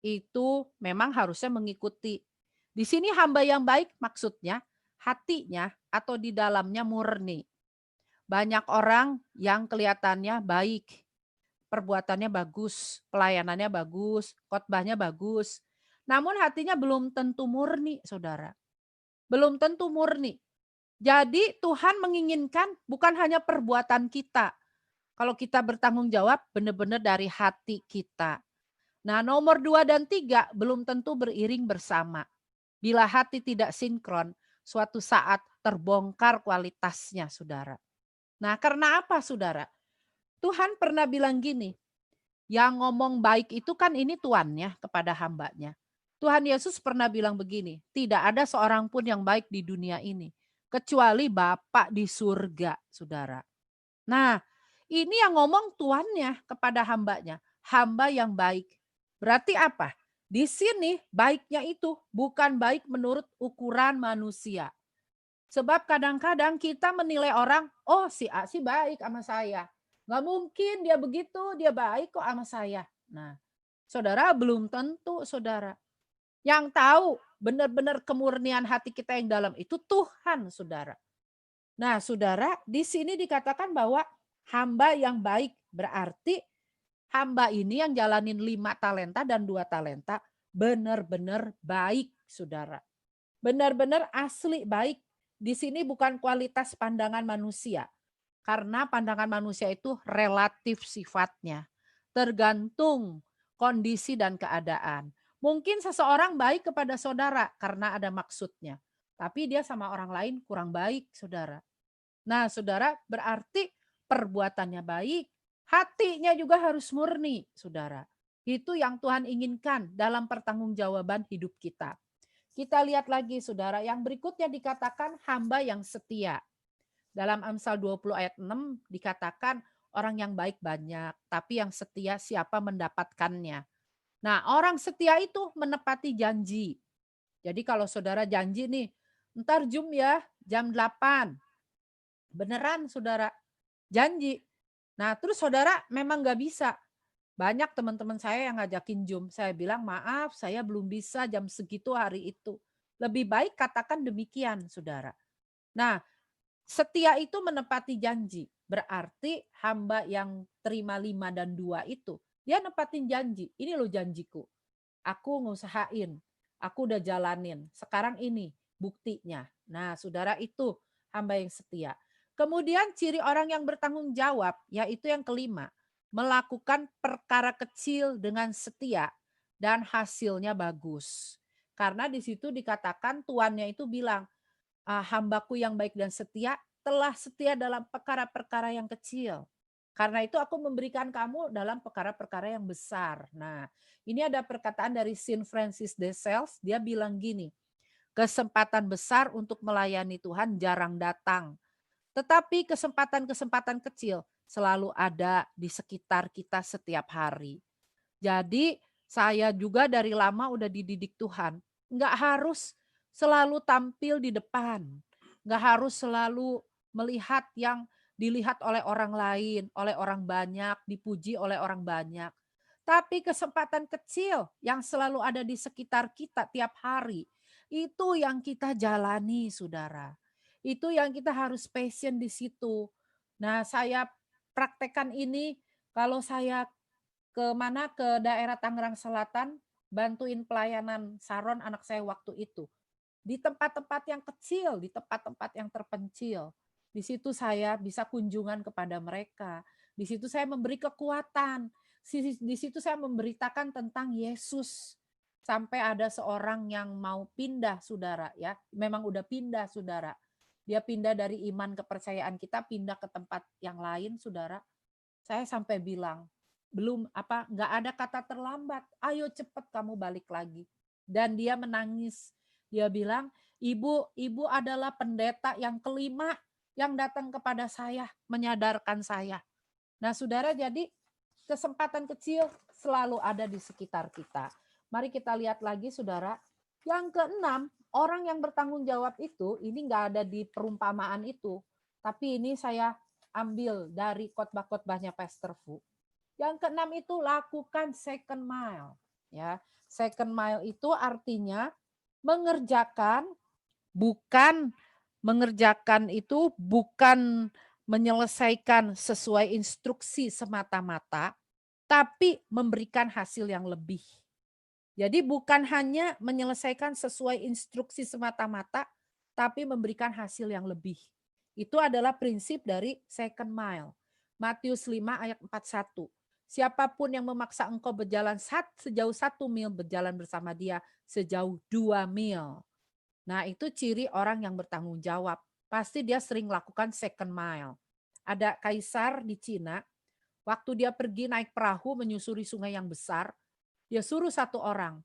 itu memang harusnya mengikuti. Di sini hamba yang baik maksudnya hatinya atau di dalamnya murni. Banyak orang yang kelihatannya baik, perbuatannya bagus, pelayanannya bagus, khotbahnya bagus. Namun hatinya belum tentu murni, saudara. Belum tentu murni. Jadi Tuhan menginginkan bukan hanya perbuatan kita. Kalau kita bertanggung jawab benar-benar dari hati kita. Nah, nomor 2 dan 3 belum tentu beriring bersama. Bila hati tidak sinkron, suatu saat terbongkar kualitasnya, saudara. Nah, karena apa, saudara? Tuhan pernah bilang gini, yang ngomong baik itu kan ini tuannya kepada hambanya. Tuhan Yesus pernah bilang begini, tidak ada seorang pun yang baik di dunia ini, kecuali Bapa di surga, saudara. Nah, ini yang ngomong tuannya kepada hambanya, hamba yang baik. Berarti apa? Di sini baiknya itu bukan baik menurut ukuran manusia. Sebab kadang-kadang kita menilai orang, oh si A sih baik sama saya. Nggak mungkin dia begitu, dia baik kok sama saya. Nah, saudara belum tentu, saudara. Yang tahu benar-benar kemurnian hati kita yang dalam itu Tuhan, saudara. Nah, saudara, di sini dikatakan bahwa hamba yang baik berarti hamba ini yang jalanin 5 talenta dan 2 talenta benar-benar baik, saudara. Benar-benar asli baik. Di sini bukan kualitas pandangan manusia. Karena pandangan manusia itu relatif sifatnya. Tergantung kondisi dan keadaan. Mungkin seseorang baik kepada saudara karena ada maksudnya. Tapi dia sama orang lain kurang baik, saudara. Nah, saudara, berarti perbuatannya baik, hatinya juga harus murni, saudara. Itu yang Tuhan inginkan dalam pertanggungjawaban hidup kita. Kita lihat lagi, saudara, yang berikutnya dikatakan hamba yang setia. Dalam Amsal 20 ayat 6 dikatakan orang yang baik banyak, tapi yang setia siapa mendapatkannya. Nah, orang setia itu menepati janji. Jadi kalau saudara janji nih, ntar Zoom ya, jam 8. Beneran saudara, janji. Nah terus saudara memang nggak bisa. Banyak teman-teman saya yang ngajakin Zoom. Saya bilang maaf saya belum bisa jam segitu hari itu. Lebih baik katakan demikian saudara. Nah setia itu menepati janji. Berarti hamba yang terima 5 dan 2 itu. Dia nepatin janji. Ini loh janjiku. Aku ngusahain. Aku udah jalanin. Sekarang ini buktinya. Nah saudara itu hamba yang setia. Kemudian ciri orang yang bertanggung jawab, yaitu yang kelima, melakukan perkara kecil dengan setia dan hasilnya bagus. Karena di situ dikatakan tuannya itu bilang, hambaku yang baik dan setia telah setia dalam perkara-perkara yang kecil. Karena itu aku memberikan kamu dalam perkara-perkara yang besar. Nah, ini ada perkataan dari Saint Francis de Sales, dia bilang gini, kesempatan besar untuk melayani Tuhan jarang datang. Tetapi kesempatan-kesempatan kecil selalu ada di sekitar kita setiap hari. Jadi saya juga dari lama udah dididik Tuhan. Nggak harus selalu tampil di depan. Nggak harus selalu melihat yang dilihat oleh orang lain, oleh orang banyak, dipuji oleh orang banyak. Tapi kesempatan kecil yang selalu ada di sekitar kita tiap hari, itu yang kita jalani, saudara. Itu yang kita harus passion di situ. Nah, saya praktekkan ini kalau saya ke daerah Tangerang Selatan, bantuin pelayanan Saron anak saya waktu itu. Di tempat-tempat yang kecil, di tempat-tempat yang terpencil. Di situ saya bisa kunjungan kepada mereka. Di situ saya memberi kekuatan. Di situ saya memberitakan tentang Yesus. Sampai ada seorang yang mau pindah, saudara, ya. Memang udah pindah, saudara. Dia pindah dari iman kepercayaan kita pindah ke tempat yang lain, saudara. Saya sampai bilang, nggak ada kata terlambat. Ayo cepet kamu balik lagi. Dan dia menangis. Dia bilang, ibu adalah pendeta yang kelima yang datang kepada saya, menyadarkan saya. Nah, saudara, jadi kesempatan kecil selalu ada di sekitar kita. Mari kita lihat lagi, saudara. Yang keenam, orang yang bertanggung jawab itu, ini nggak ada di perumpamaan itu. Tapi ini saya ambil dari khotbah-khotbahnya Pastor Fu. Yang keenam itu lakukan second mile. Ya, second mile itu artinya mengerjakan, bukan menyelesaikan sesuai instruksi semata-mata, tapi memberikan hasil yang lebih. Jadi bukan hanya menyelesaikan sesuai instruksi semata-mata, tapi memberikan hasil yang lebih. Itu adalah prinsip dari second mile. Matius 5 ayat 41. Siapapun yang memaksa engkau berjalan sejauh 1 mil, berjalan bersama dia sejauh 2 mil. Nah, itu ciri orang yang bertanggung jawab. Pasti dia sering lakukan second mile. Ada kaisar di Cina, waktu dia pergi naik perahu menyusuri sungai yang besar, dia suruh 1 orang.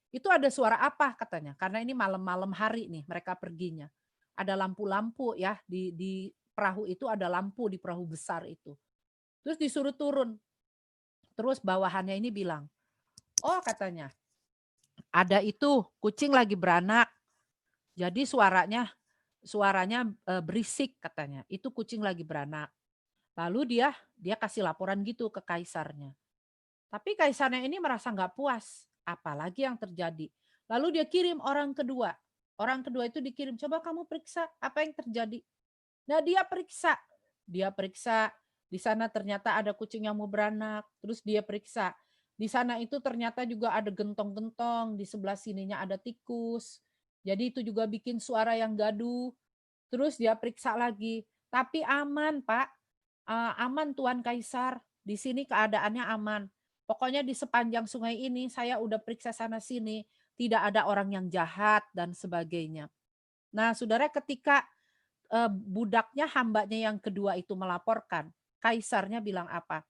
Itu ada suara apa katanya? Karena ini malam-malam hari nih mereka perginya. Ada lampu-lampu ya di perahu itu, ada lampu di perahu besar itu. Terus disuruh turun. Terus bawahannya ini bilang, oh katanya, ada itu kucing lagi beranak. Jadi suaranya berisik katanya. Itu kucing lagi beranak. Lalu dia kasih laporan gitu ke kaisarnya. Tapi kaisarnya ini merasa nggak puas. Apalagi yang terjadi. Lalu dia kirim orang kedua. Orang kedua itu dikirim, coba kamu periksa apa yang terjadi. Nah dia periksa. Di sana ternyata ada kucing yang mau beranak. Terus dia periksa. Di sana itu ternyata juga ada gentong-gentong. Di sebelah sininya ada tikus. Jadi itu juga bikin suara yang gaduh. Terus dia periksa lagi. Tapi aman Pak. Aman Tuan Kaisar. Di sini keadaannya aman. Pokoknya di sepanjang sungai ini saya udah periksa sana sini, tidak ada orang yang jahat dan sebagainya. Nah, saudara, ketika budaknya, hambanya yang kedua itu melaporkan, kaisarnya bilang apa?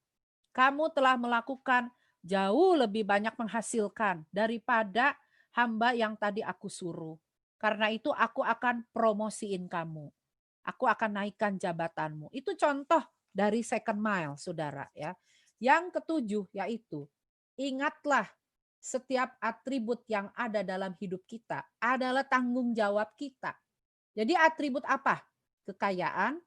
Kamu telah melakukan jauh lebih banyak menghasilkan daripada hamba yang tadi aku suruh. Karena itu aku akan promosiin kamu. Aku akan naikkan jabatanmu. Itu contoh dari second mile, saudara, ya. Yang ketujuh yaitu, ingatlah setiap atribut yang ada dalam hidup kita adalah tanggung jawab kita. Jadi atribut apa? Kekayaan,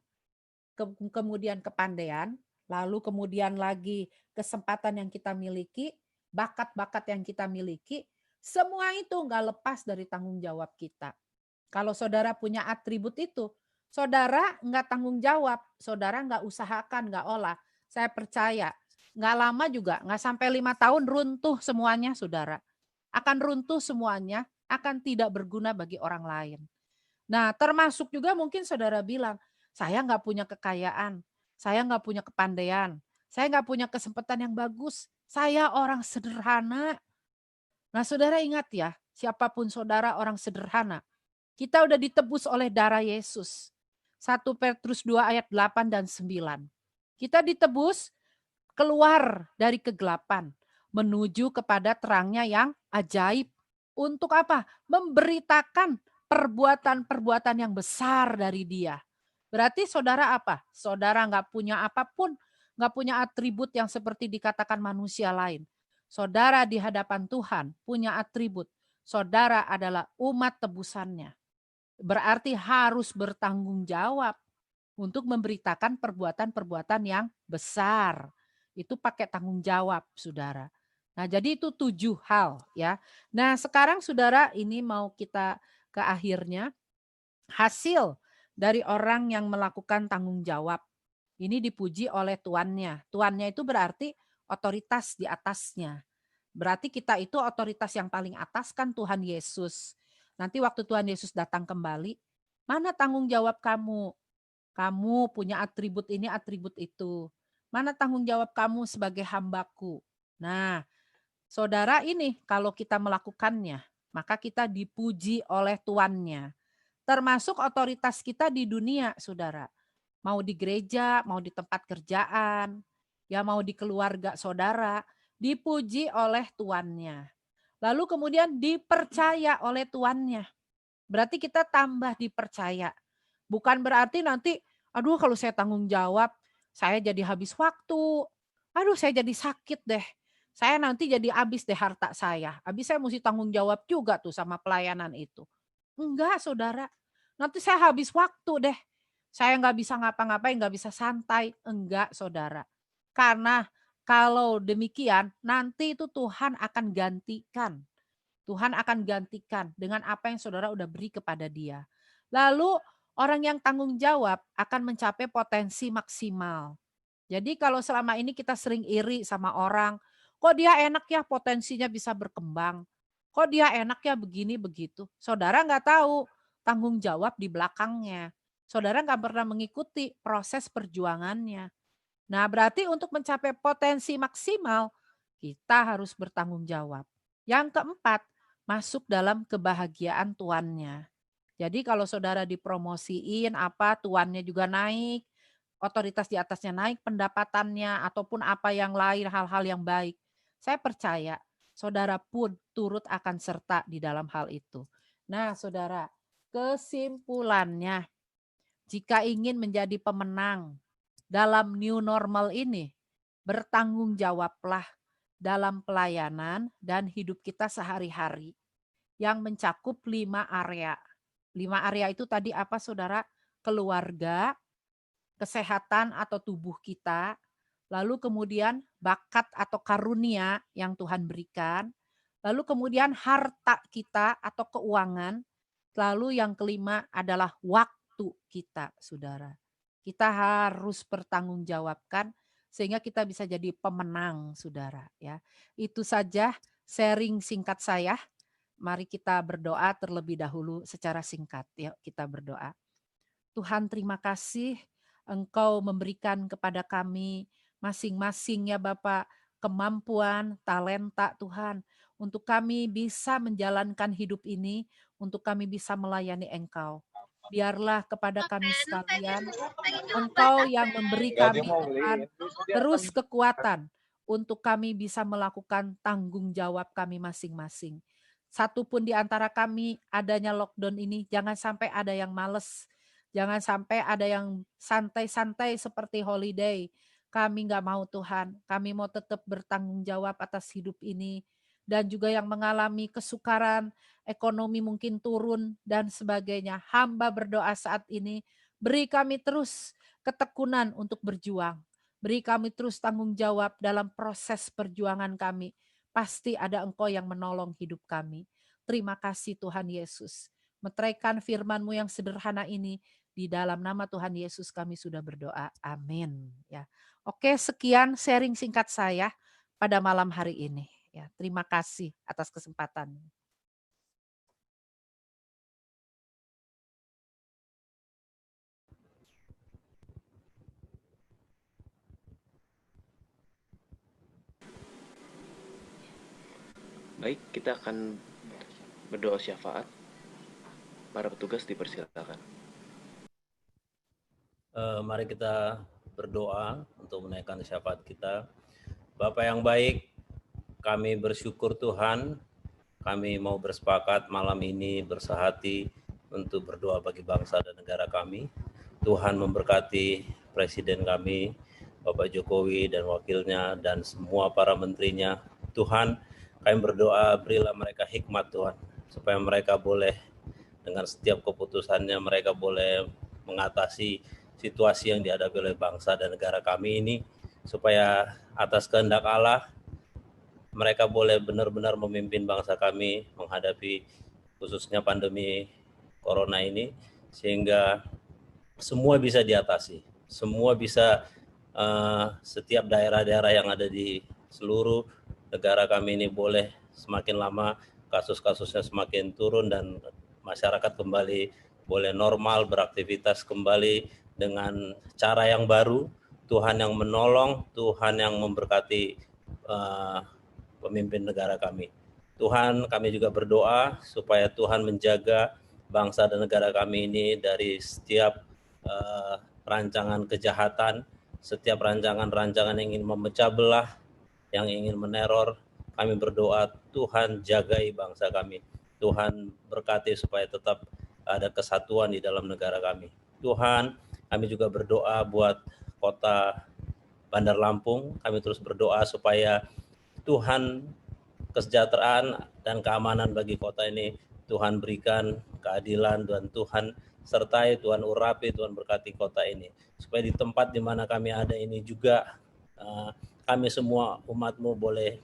kemudian kepandaian, lalu kemudian lagi kesempatan yang kita miliki, bakat-bakat yang kita miliki, semua itu nggak lepas dari tanggung jawab kita. Kalau saudara punya atribut itu, saudara nggak tanggung jawab, saudara nggak usahakan, nggak olah. Saya percaya, nggak lama juga, nggak sampai 5 tahun runtuh semuanya, saudara. Akan runtuh semuanya, akan tidak berguna bagi orang lain. Nah, termasuk juga mungkin saudara bilang, saya nggak punya kekayaan, saya nggak punya kepandaian, saya nggak punya kesempatan yang bagus, saya orang sederhana. Nah, saudara ingat ya, siapapun saudara orang sederhana, kita udah ditebus oleh darah Yesus. 1 Petrus 2 ayat 8 dan 9. Kita ditebus keluar dari kegelapan, menuju kepada terangnya yang ajaib. Untuk apa? Memberitakan perbuatan-perbuatan yang besar dari Dia. Berarti saudara apa? Saudara nggak punya apapun, nggak punya atribut yang seperti dikatakan manusia lain. Saudara di hadapan Tuhan punya atribut. Saudara adalah umat tebusannya. Berarti harus bertanggung jawab untuk memberitakan perbuatan-perbuatan yang besar. Itu pakai tanggung jawab, saudara. Nah, jadi itu 7 hal ya. Nah, sekarang saudara, ini mau kita ke akhirnya. Hasil dari orang yang melakukan tanggung jawab. Ini dipuji oleh tuannya. Tuannya itu berarti otoritas di atasnya. Berarti kita itu otoritas yang paling atas kan Tuhan Yesus. Nanti waktu Tuhan Yesus datang kembali, mana tanggung jawab kamu? Kamu punya atribut ini, atribut itu. Mana tanggung jawab kamu sebagai hambaku? Nah, saudara, ini kalau kita melakukannya, maka kita dipuji oleh tuannya. Termasuk otoritas kita di dunia, saudara. Mau di gereja, mau di tempat kerjaan, ya mau di keluarga saudara, dipuji oleh tuannya. Lalu kemudian dipercaya oleh tuannya. Berarti kita tambah dipercaya. Bukan berarti nanti, aduh kalau saya tanggung jawab, saya jadi habis waktu. Aduh saya jadi sakit deh. Saya nanti jadi habis deh harta saya. Habis saya mesti tanggung jawab juga tuh sama pelayanan itu. Enggak, saudara. Nanti saya habis waktu deh. saya nggak bisa ngapa-ngapain, nggak bisa santai. Enggak, saudara. Karena kalau demikian, nanti itu Tuhan akan gantikan. Tuhan akan gantikan dengan apa yang saudara udah beri kepada dia. Lalu orang yang tanggung jawab akan mencapai potensi maksimal. Jadi kalau selama ini kita sering iri sama orang, kok dia enak ya potensinya bisa berkembang. Kok dia enak ya begini begitu. Saudara nggak tahu tanggung jawab di belakangnya. Saudara nggak pernah mengikuti proses perjuangannya. Nah, berarti untuk mencapai potensi maksimal, kita harus bertanggung jawab. Yang keempat, masuk dalam kebahagiaan tuannya. Jadi kalau saudara dipromosiin, tuannya juga naik, otoritas di atasnya naik, pendapatannya, ataupun apa yang lain, hal-hal yang baik. Saya percaya, saudara pun turut akan serta di dalam hal itu. Nah, saudara, kesimpulannya, jika ingin menjadi pemenang dalam new normal ini, bertanggung jawablah dalam pelayanan dan hidup kita sehari-hari yang mencakup 5 area. 5 area itu tadi apa, saudara? Keluarga, kesehatan atau tubuh kita, lalu kemudian bakat atau karunia yang Tuhan berikan, lalu kemudian harta kita atau keuangan, lalu yang kelima adalah waktu kita, saudara. Kita harus bertanggungjawabkan sehingga kita bisa jadi pemenang, saudara. Ya, itu saja sharing singkat saya. Mari kita berdoa terlebih dahulu secara singkat. Yuk kita berdoa. Tuhan, terima kasih Engkau memberikan kepada kami masing-masing ya Bapak kemampuan, talenta Tuhan untuk kami bisa menjalankan hidup ini, untuk kami bisa melayani Engkau. Biarlah kepada kami sekalian, Engkau yang memberi kami Tuhan terus kekuatan untuk kami bisa melakukan tanggung jawab kami masing-masing. Satupun di antara kami adanya lockdown ini, jangan sampai ada yang males, jangan sampai ada yang santai-santai seperti holiday. Kami nggak mau Tuhan, kami mau tetap bertanggung jawab atas hidup ini. Dan juga yang mengalami kesukaran, ekonomi mungkin turun dan sebagainya. Hamba berdoa saat ini, beri kami terus ketekunan untuk berjuang. Beri kami terus tanggung jawab dalam proses perjuangan kami. Pasti ada Engkau yang menolong hidup kami. Terima kasih Tuhan Yesus. Meteraikan firman-Mu yang sederhana ini, di dalam nama Tuhan Yesus kami sudah berdoa. Amin. Ya. Oke, sekian sharing singkat saya pada malam hari ini. Ya, terima kasih atas kesempatan. Baik, kita akan berdoa syafaat. Para petugas dipersilakan. Mari kita berdoa untuk menaikkan syafaat kita. Bapa yang baik, kami bersyukur Tuhan, kami mau bersepakat malam ini bersehati untuk berdoa bagi bangsa dan negara kami. Tuhan memberkati Presiden kami, Bapak Jokowi dan wakilnya dan semua para menterinya. Tuhan, kami berdoa berilah mereka hikmat Tuhan, supaya mereka boleh dengan setiap keputusannya mereka boleh mengatasi situasi yang dihadapi oleh bangsa dan negara kami ini, supaya atas kehendak Allah mereka boleh benar-benar memimpin bangsa kami menghadapi khususnya pandemi corona ini, sehingga semua bisa diatasi, semua bisa setiap daerah-daerah yang ada di seluruh negara kami ini boleh semakin lama kasus-kasusnya semakin turun dan masyarakat kembali boleh normal beraktivitas kembali dengan cara yang baru. Tuhan yang menolong, Tuhan yang memberkati pemimpin negara kami. Tuhan, kami juga berdoa supaya Tuhan menjaga bangsa dan negara kami ini dari setiap rancangan kejahatan, setiap rancangan-rancangan yang ingin memecah belah, yang ingin meneror. Kami berdoa Tuhan jagai bangsa kami. Tuhan berkati supaya tetap ada kesatuan di dalam negara kami. Tuhan, kami juga berdoa buat kota Bandar Lampung. Kami terus berdoa supaya Tuhan kesejahteraan dan keamanan bagi kota ini Tuhan berikan keadilan, dan Tuhan sertai, Tuhan urapi, Tuhan berkati kota ini. Supaya di tempat di mana kami ada ini juga kami semua umat-Mu boleh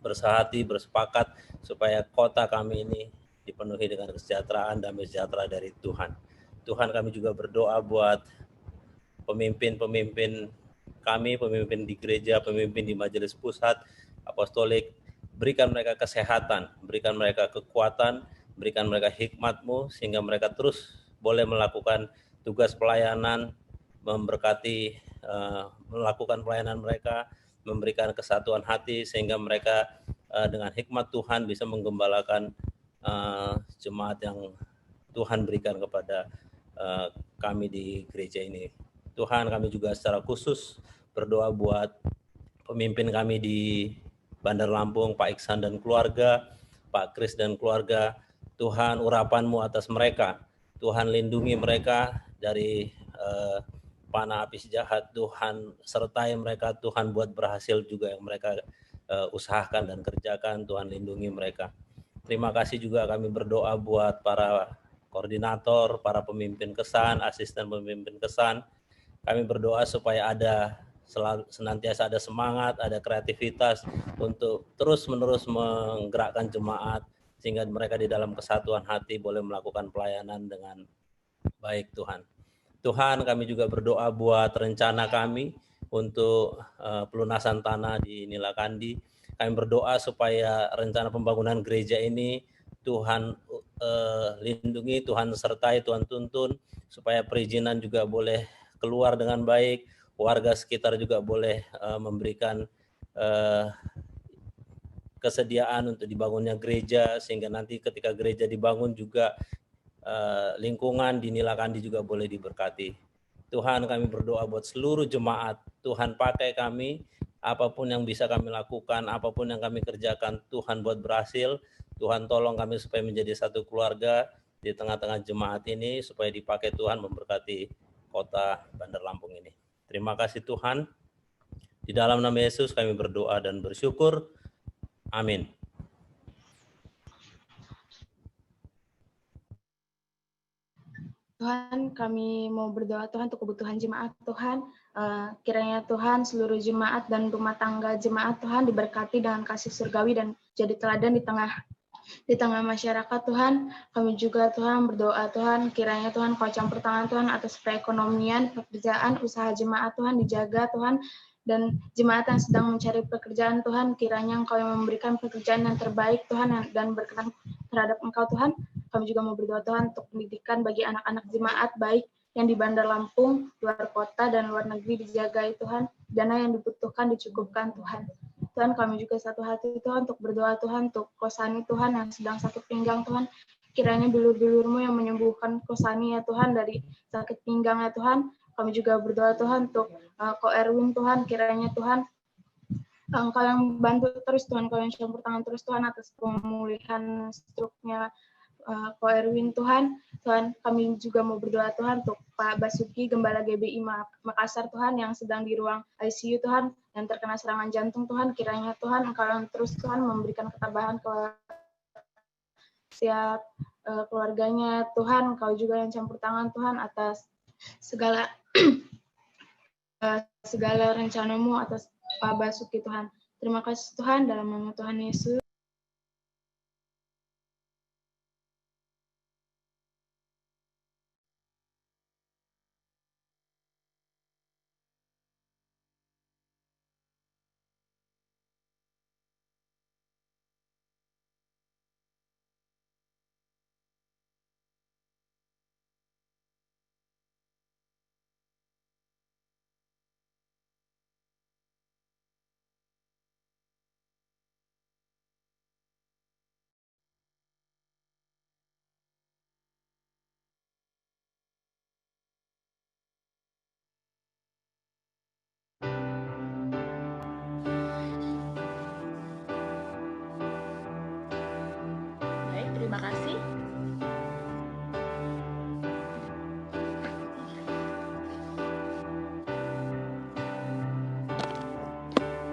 bersehati, bersepakat supaya kota kami ini dipenuhi dengan kesejahteraan, damai sejahtera dari Tuhan. Tuhan, kami juga berdoa buat pemimpin-pemimpin kami, pemimpin di gereja, pemimpin di majelis pusat, apostolik, berikan mereka kesehatan, berikan mereka kekuatan, berikan mereka hikmat-Mu, sehingga mereka terus boleh melakukan tugas pelayanan, memberkati, melakukan pelayanan mereka, memberikan kesatuan hati, sehingga mereka dengan hikmat Tuhan bisa menggembalakan jemaat yang Tuhan berikan kepada kami di gereja ini. Tuhan, kami juga secara khusus berdoa buat pemimpin kami di Bandar Lampung, Pak Iksan dan keluarga, Pak Kris dan keluarga. Tuhan, urapan-Mu atas mereka. Tuhan, lindungi mereka dari panah api jahat. Tuhan, sertai mereka. Tuhan, buat berhasil juga yang mereka usahakan dan kerjakan. Tuhan, lindungi mereka. Terima kasih juga kami berdoa buat para koordinator, para pemimpin kesan, asisten pemimpin kesan. Kami berdoa supaya senantiasa ada semangat, ada kreativitas untuk terus-menerus menggerakkan jemaat, sehingga mereka di dalam kesatuan hati boleh melakukan pelayanan dengan baik, Tuhan. Tuhan, kami juga berdoa buat rencana kami untuk pelunasan tanah di Nilakandi. Kami berdoa supaya rencana pembangunan gereja ini Tuhan lindungi, Tuhan sertai, Tuhan tuntun, supaya perizinan juga boleh keluar dengan baik, warga sekitar juga boleh memberikan kesediaan untuk dibangunnya gereja, sehingga nanti ketika gereja dibangun juga lingkungan di Nilakandi juga boleh diberkati. Tuhan, kami berdoa buat seluruh jemaat. Tuhan, pakai kami, apapun yang bisa kami lakukan, apapun yang kami kerjakan, Tuhan buat berhasil. Tuhan, tolong kami supaya menjadi satu keluarga di tengah-tengah jemaat ini, supaya dipakai Tuhan memberkati kota Bandar Lampung ini. Terima kasih Tuhan. Di dalam nama Yesus kami berdoa dan bersyukur. Amin. Tuhan, kami mau berdoa Tuhan untuk kebutuhan jemaat Tuhan. Kiranya Tuhan seluruh jemaat dan rumah tangga jemaat Tuhan diberkati dengan kasih surgawi dan jadi teladan di tengah masyarakat Tuhan. Kami juga Tuhan berdoa Tuhan, kiranya Tuhan Kau campur tangan Tuhan atas perekonomian, pekerjaan, usaha jemaat Tuhan dijaga Tuhan, dan jemaat yang sedang mencari pekerjaan Tuhan, kiranya Engkau yang memberikan pekerjaan yang terbaik Tuhan dan berkenan terhadap Engkau Tuhan. Kami juga mau berdoa Tuhan untuk pendidikan bagi anak-anak jemaat baik yang di Bandar Lampung, luar kota dan luar negeri dijaga Tuhan, dana yang dibutuhkan dicukupkan Tuhan. Tuhan, kami juga satu hati Tuhan untuk berdoa Tuhan untuk Kosani Tuhan yang sedang sakit pinggang Tuhan. Kiranya bilur-bilur-Mu yang menyembuhkan Kosani ya Tuhan dari sakit pinggang ya Tuhan. Kami juga berdoa Tuhan untuk Ko Erwin Tuhan, kiranya Tuhan Engkau yang bantu terus Tuhan, Engkau yang campur tangan terus Tuhan atas pemulihan struknya Ko Erwin Tuhan. Tuhan, kami juga mau berdoa Tuhan untuk Pak Basuki, Gembala GBI Makassar Tuhan yang sedang di ruang ICU Tuhan, yang terkena serangan jantung Tuhan. Kiranya Tuhan Engkau yang terus Tuhan memberikan ketabahan ke setiap keluarganya Tuhan. Engkau juga yang campur tangan Tuhan atas segala segala rencana-Mu atas Pak Basuki Tuhan. Terima kasih Tuhan, dalam nama Tuhan Yesus. Baik, terima kasih.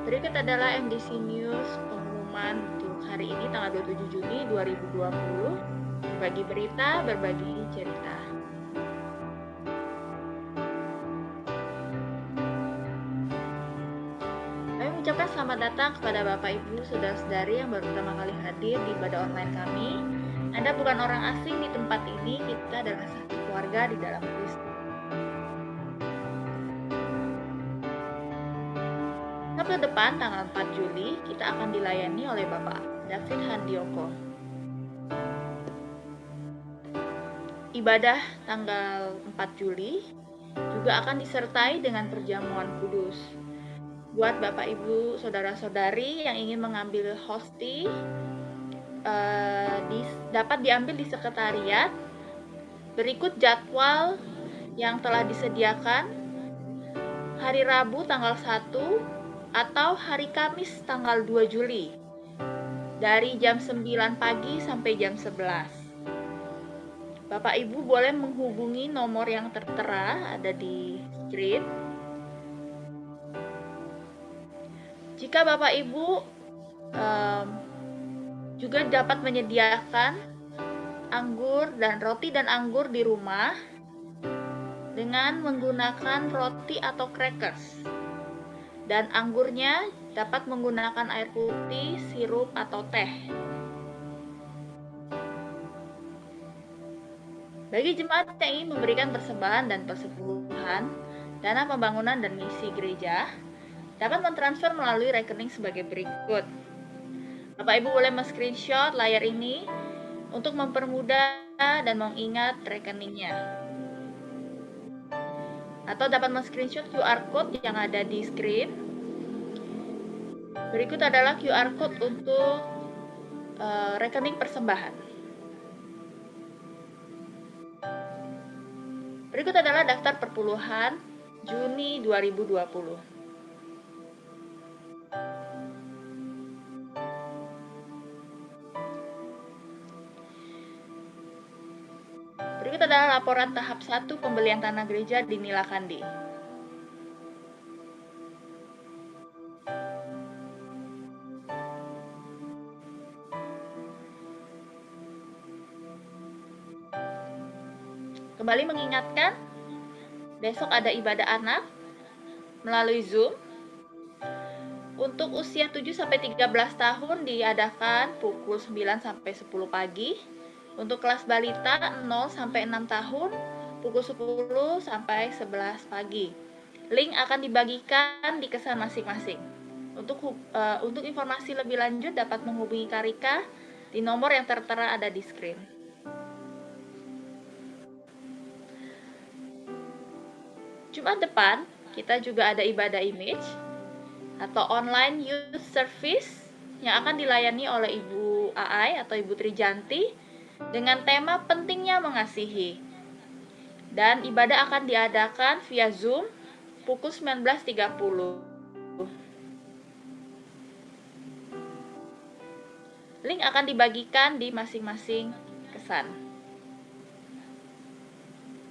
Berikut adalah MDC News pengumuman untuk hari ini tanggal 27 Juni 2020. Berbagi berita, berbagi cerita. mengucapkan selamat datang kepada Bapak Ibu Saudara-saudari yang baru pertama kali hadir di ibadah online kami. Anda bukan orang asing di tempat ini, kita adalah satu keluarga di dalam Kristus. Sabtu depan tanggal 4 Juli kita akan dilayani oleh Bapak David Handioko. Ibadah tanggal 4 Juli juga akan disertai dengan perjamuan kudus. Buat Bapak Ibu Saudara-saudari yang ingin mengambil hosti, dapat diambil di sekretariat. Berikut jadwal yang telah disediakan hari Rabu tanggal 1 atau hari Kamis tanggal 2 Juli dari jam 9 pagi sampai jam 11. Bapak Ibu boleh menghubungi nomor yang tertera ada di screen. Jika Bapak Ibu juga dapat menyediakan anggur dan roti dan anggur di rumah dengan menggunakan roti atau crackers. Dan anggurnya dapat menggunakan air putih, sirup, atau teh. Bagi jemaat yang ingin memberikan persembahan dan persepuluhan, dana pembangunan dan misi gereja, dapat mentransfer melalui rekening sebagai berikut. Bapak Ibu boleh men-screenshot layar ini untuk mempermudah dan mengingat rekeningnya. Atau dapat men-screenshot QR code yang ada di screen. Berikut adalah QR code untuk rekening persembahan. Berikut adalah daftar perpuluhan Juni 2020. Berikut adalah laporan tahap 1 pembelian tanah gereja di Nilakandi. Kembali mengingatkan, besok ada ibadah anak melalui Zoom. Untuk usia 7-13 tahun diadakan pukul 9 sampai 10 pagi. Untuk kelas balita 0 sampai 6 tahun pukul 10 sampai 11 pagi. Link akan dibagikan di kesan masing-masing. Untuk informasi lebih lanjut dapat menghubungi Karika di nomor yang tertera ada di screen. Jumat depan, kita juga ada ibadah image atau online youth service yang akan dilayani oleh Ibu Aai atau Ibu Trijanti dengan tema pentingnya mengasihi. Dan ibadah akan diadakan via Zoom pukul 19.30. Link akan dibagikan di masing-masing kesan.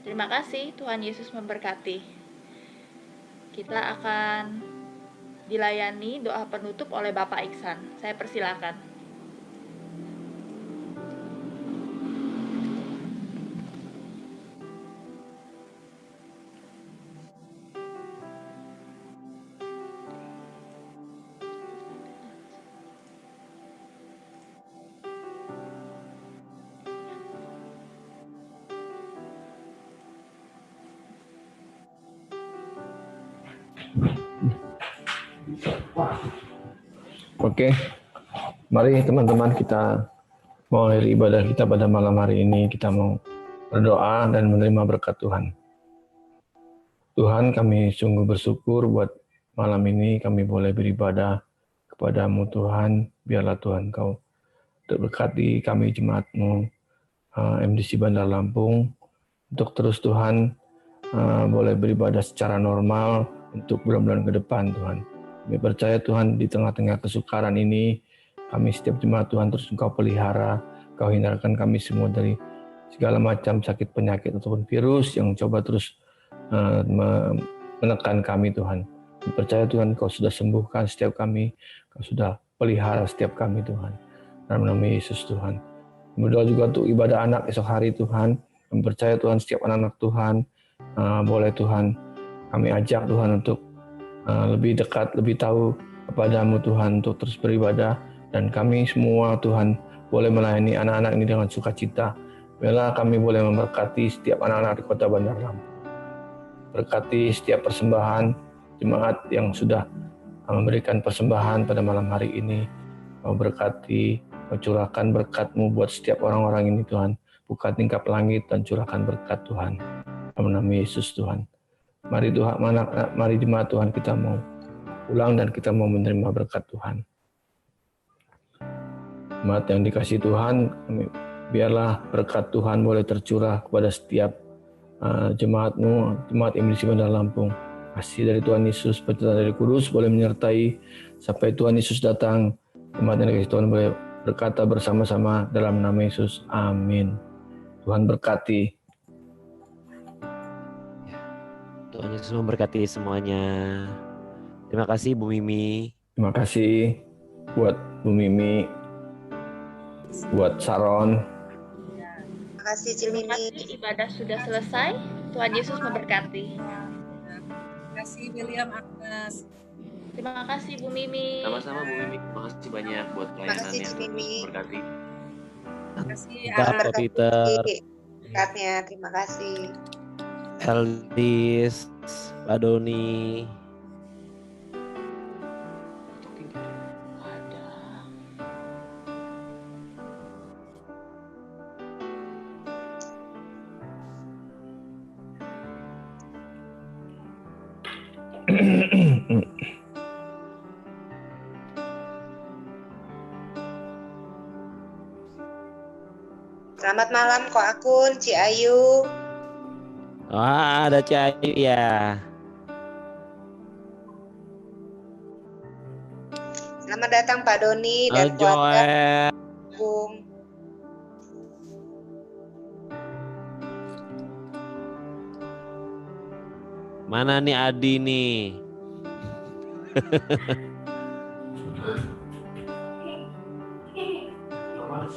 Terima kasih, Tuhan Yesus memberkati. Kita akan dilayani doa penutup oleh Bapak Iksan. Saya persilakan. Oke, mari teman-teman kita mulai ibadah kita pada malam hari ini. Kita mau berdoa dan menerima berkat Tuhan. Tuhan, kami sungguh bersyukur buat malam ini kami boleh beribadah kepadamu Tuhan. Biarlah Tuhan Kau terberkati kami jemaat-Mu MDC Bandar Lampung untuk terus Tuhan boleh beribadah secara normal untuk bulan-bulan ke depan Tuhan. Kami percaya Tuhan di tengah-tengah kesukaran ini kami setiap jemaat Tuhan terus Engkau pelihara, Kau hindarkan kami semua dari segala macam sakit penyakit ataupun virus yang coba terus menekan kami Tuhan. Kami percaya Tuhan Kau sudah sembuhkan setiap kami, Kau sudah pelihara setiap kami Tuhan. Dalam nama Yesus Tuhan. Berdoa juga untuk ibadah anak esok hari Tuhan. Kami percaya Tuhan setiap anak-anak Tuhan boleh Tuhan kami ajak Tuhan untuk lebih dekat, lebih tahu kepadamu Tuhan untuk terus beribadah, dan kami semua Tuhan boleh melayani anak-anak ini dengan sukacita. Biarlah kami boleh memberkati setiap anak-anak di Kota Bandar Lampung. Berkati setiap persembahan jemaat yang sudah memberikan persembahan pada malam hari ini. Mau berkati, mau curahkan berkat-Mu buat setiap orang-orang ini Tuhan. Buka tingkap langit dan curahkan berkat Tuhan. Dalam nama Yesus Tuhan. Mari Tuhan, mari jemaat Tuhan, kita mau pulang dan kita mau menerima berkat Tuhan. Jemaat yang dikasihi Tuhan, biarlah berkat Tuhan boleh tercurah kepada setiap jemaat-Mu, jemaat Imlisi Bandar Lampung. Kasih dari Tuhan Yesus, penyertaan dari Kudus boleh menyertai sampai Tuhan Yesus datang. Jemaat yang dikasihi Tuhan boleh berkata bersama-sama dalam nama Yesus. Amin. Tuhan berkati. Tuhan Yesus memberkati semuanya. Terima kasih Bu Mimi. Terima kasih buat Bu Mimi, buat Saron. Terima kasih Cimini. Ibadah sudah selesai. Tuhan Yesus memberkati. Terima kasih William Agnes. Terima kasih Bu Mimi. Sama-sama Bu Mimi. Terima kasih banyak buat pelayanannya. Berkati. Terima kasih Pak Peter. Berkatnya, terima kasih. Eldis, Pak Doni. Selamat malam Ko Akun, Ci Ayu. Wah, ada Cahayu ya. Selamat datang Pak Doni dan Halo, keluarga. Joel. Bung. Mana nih Adi nih? Mas,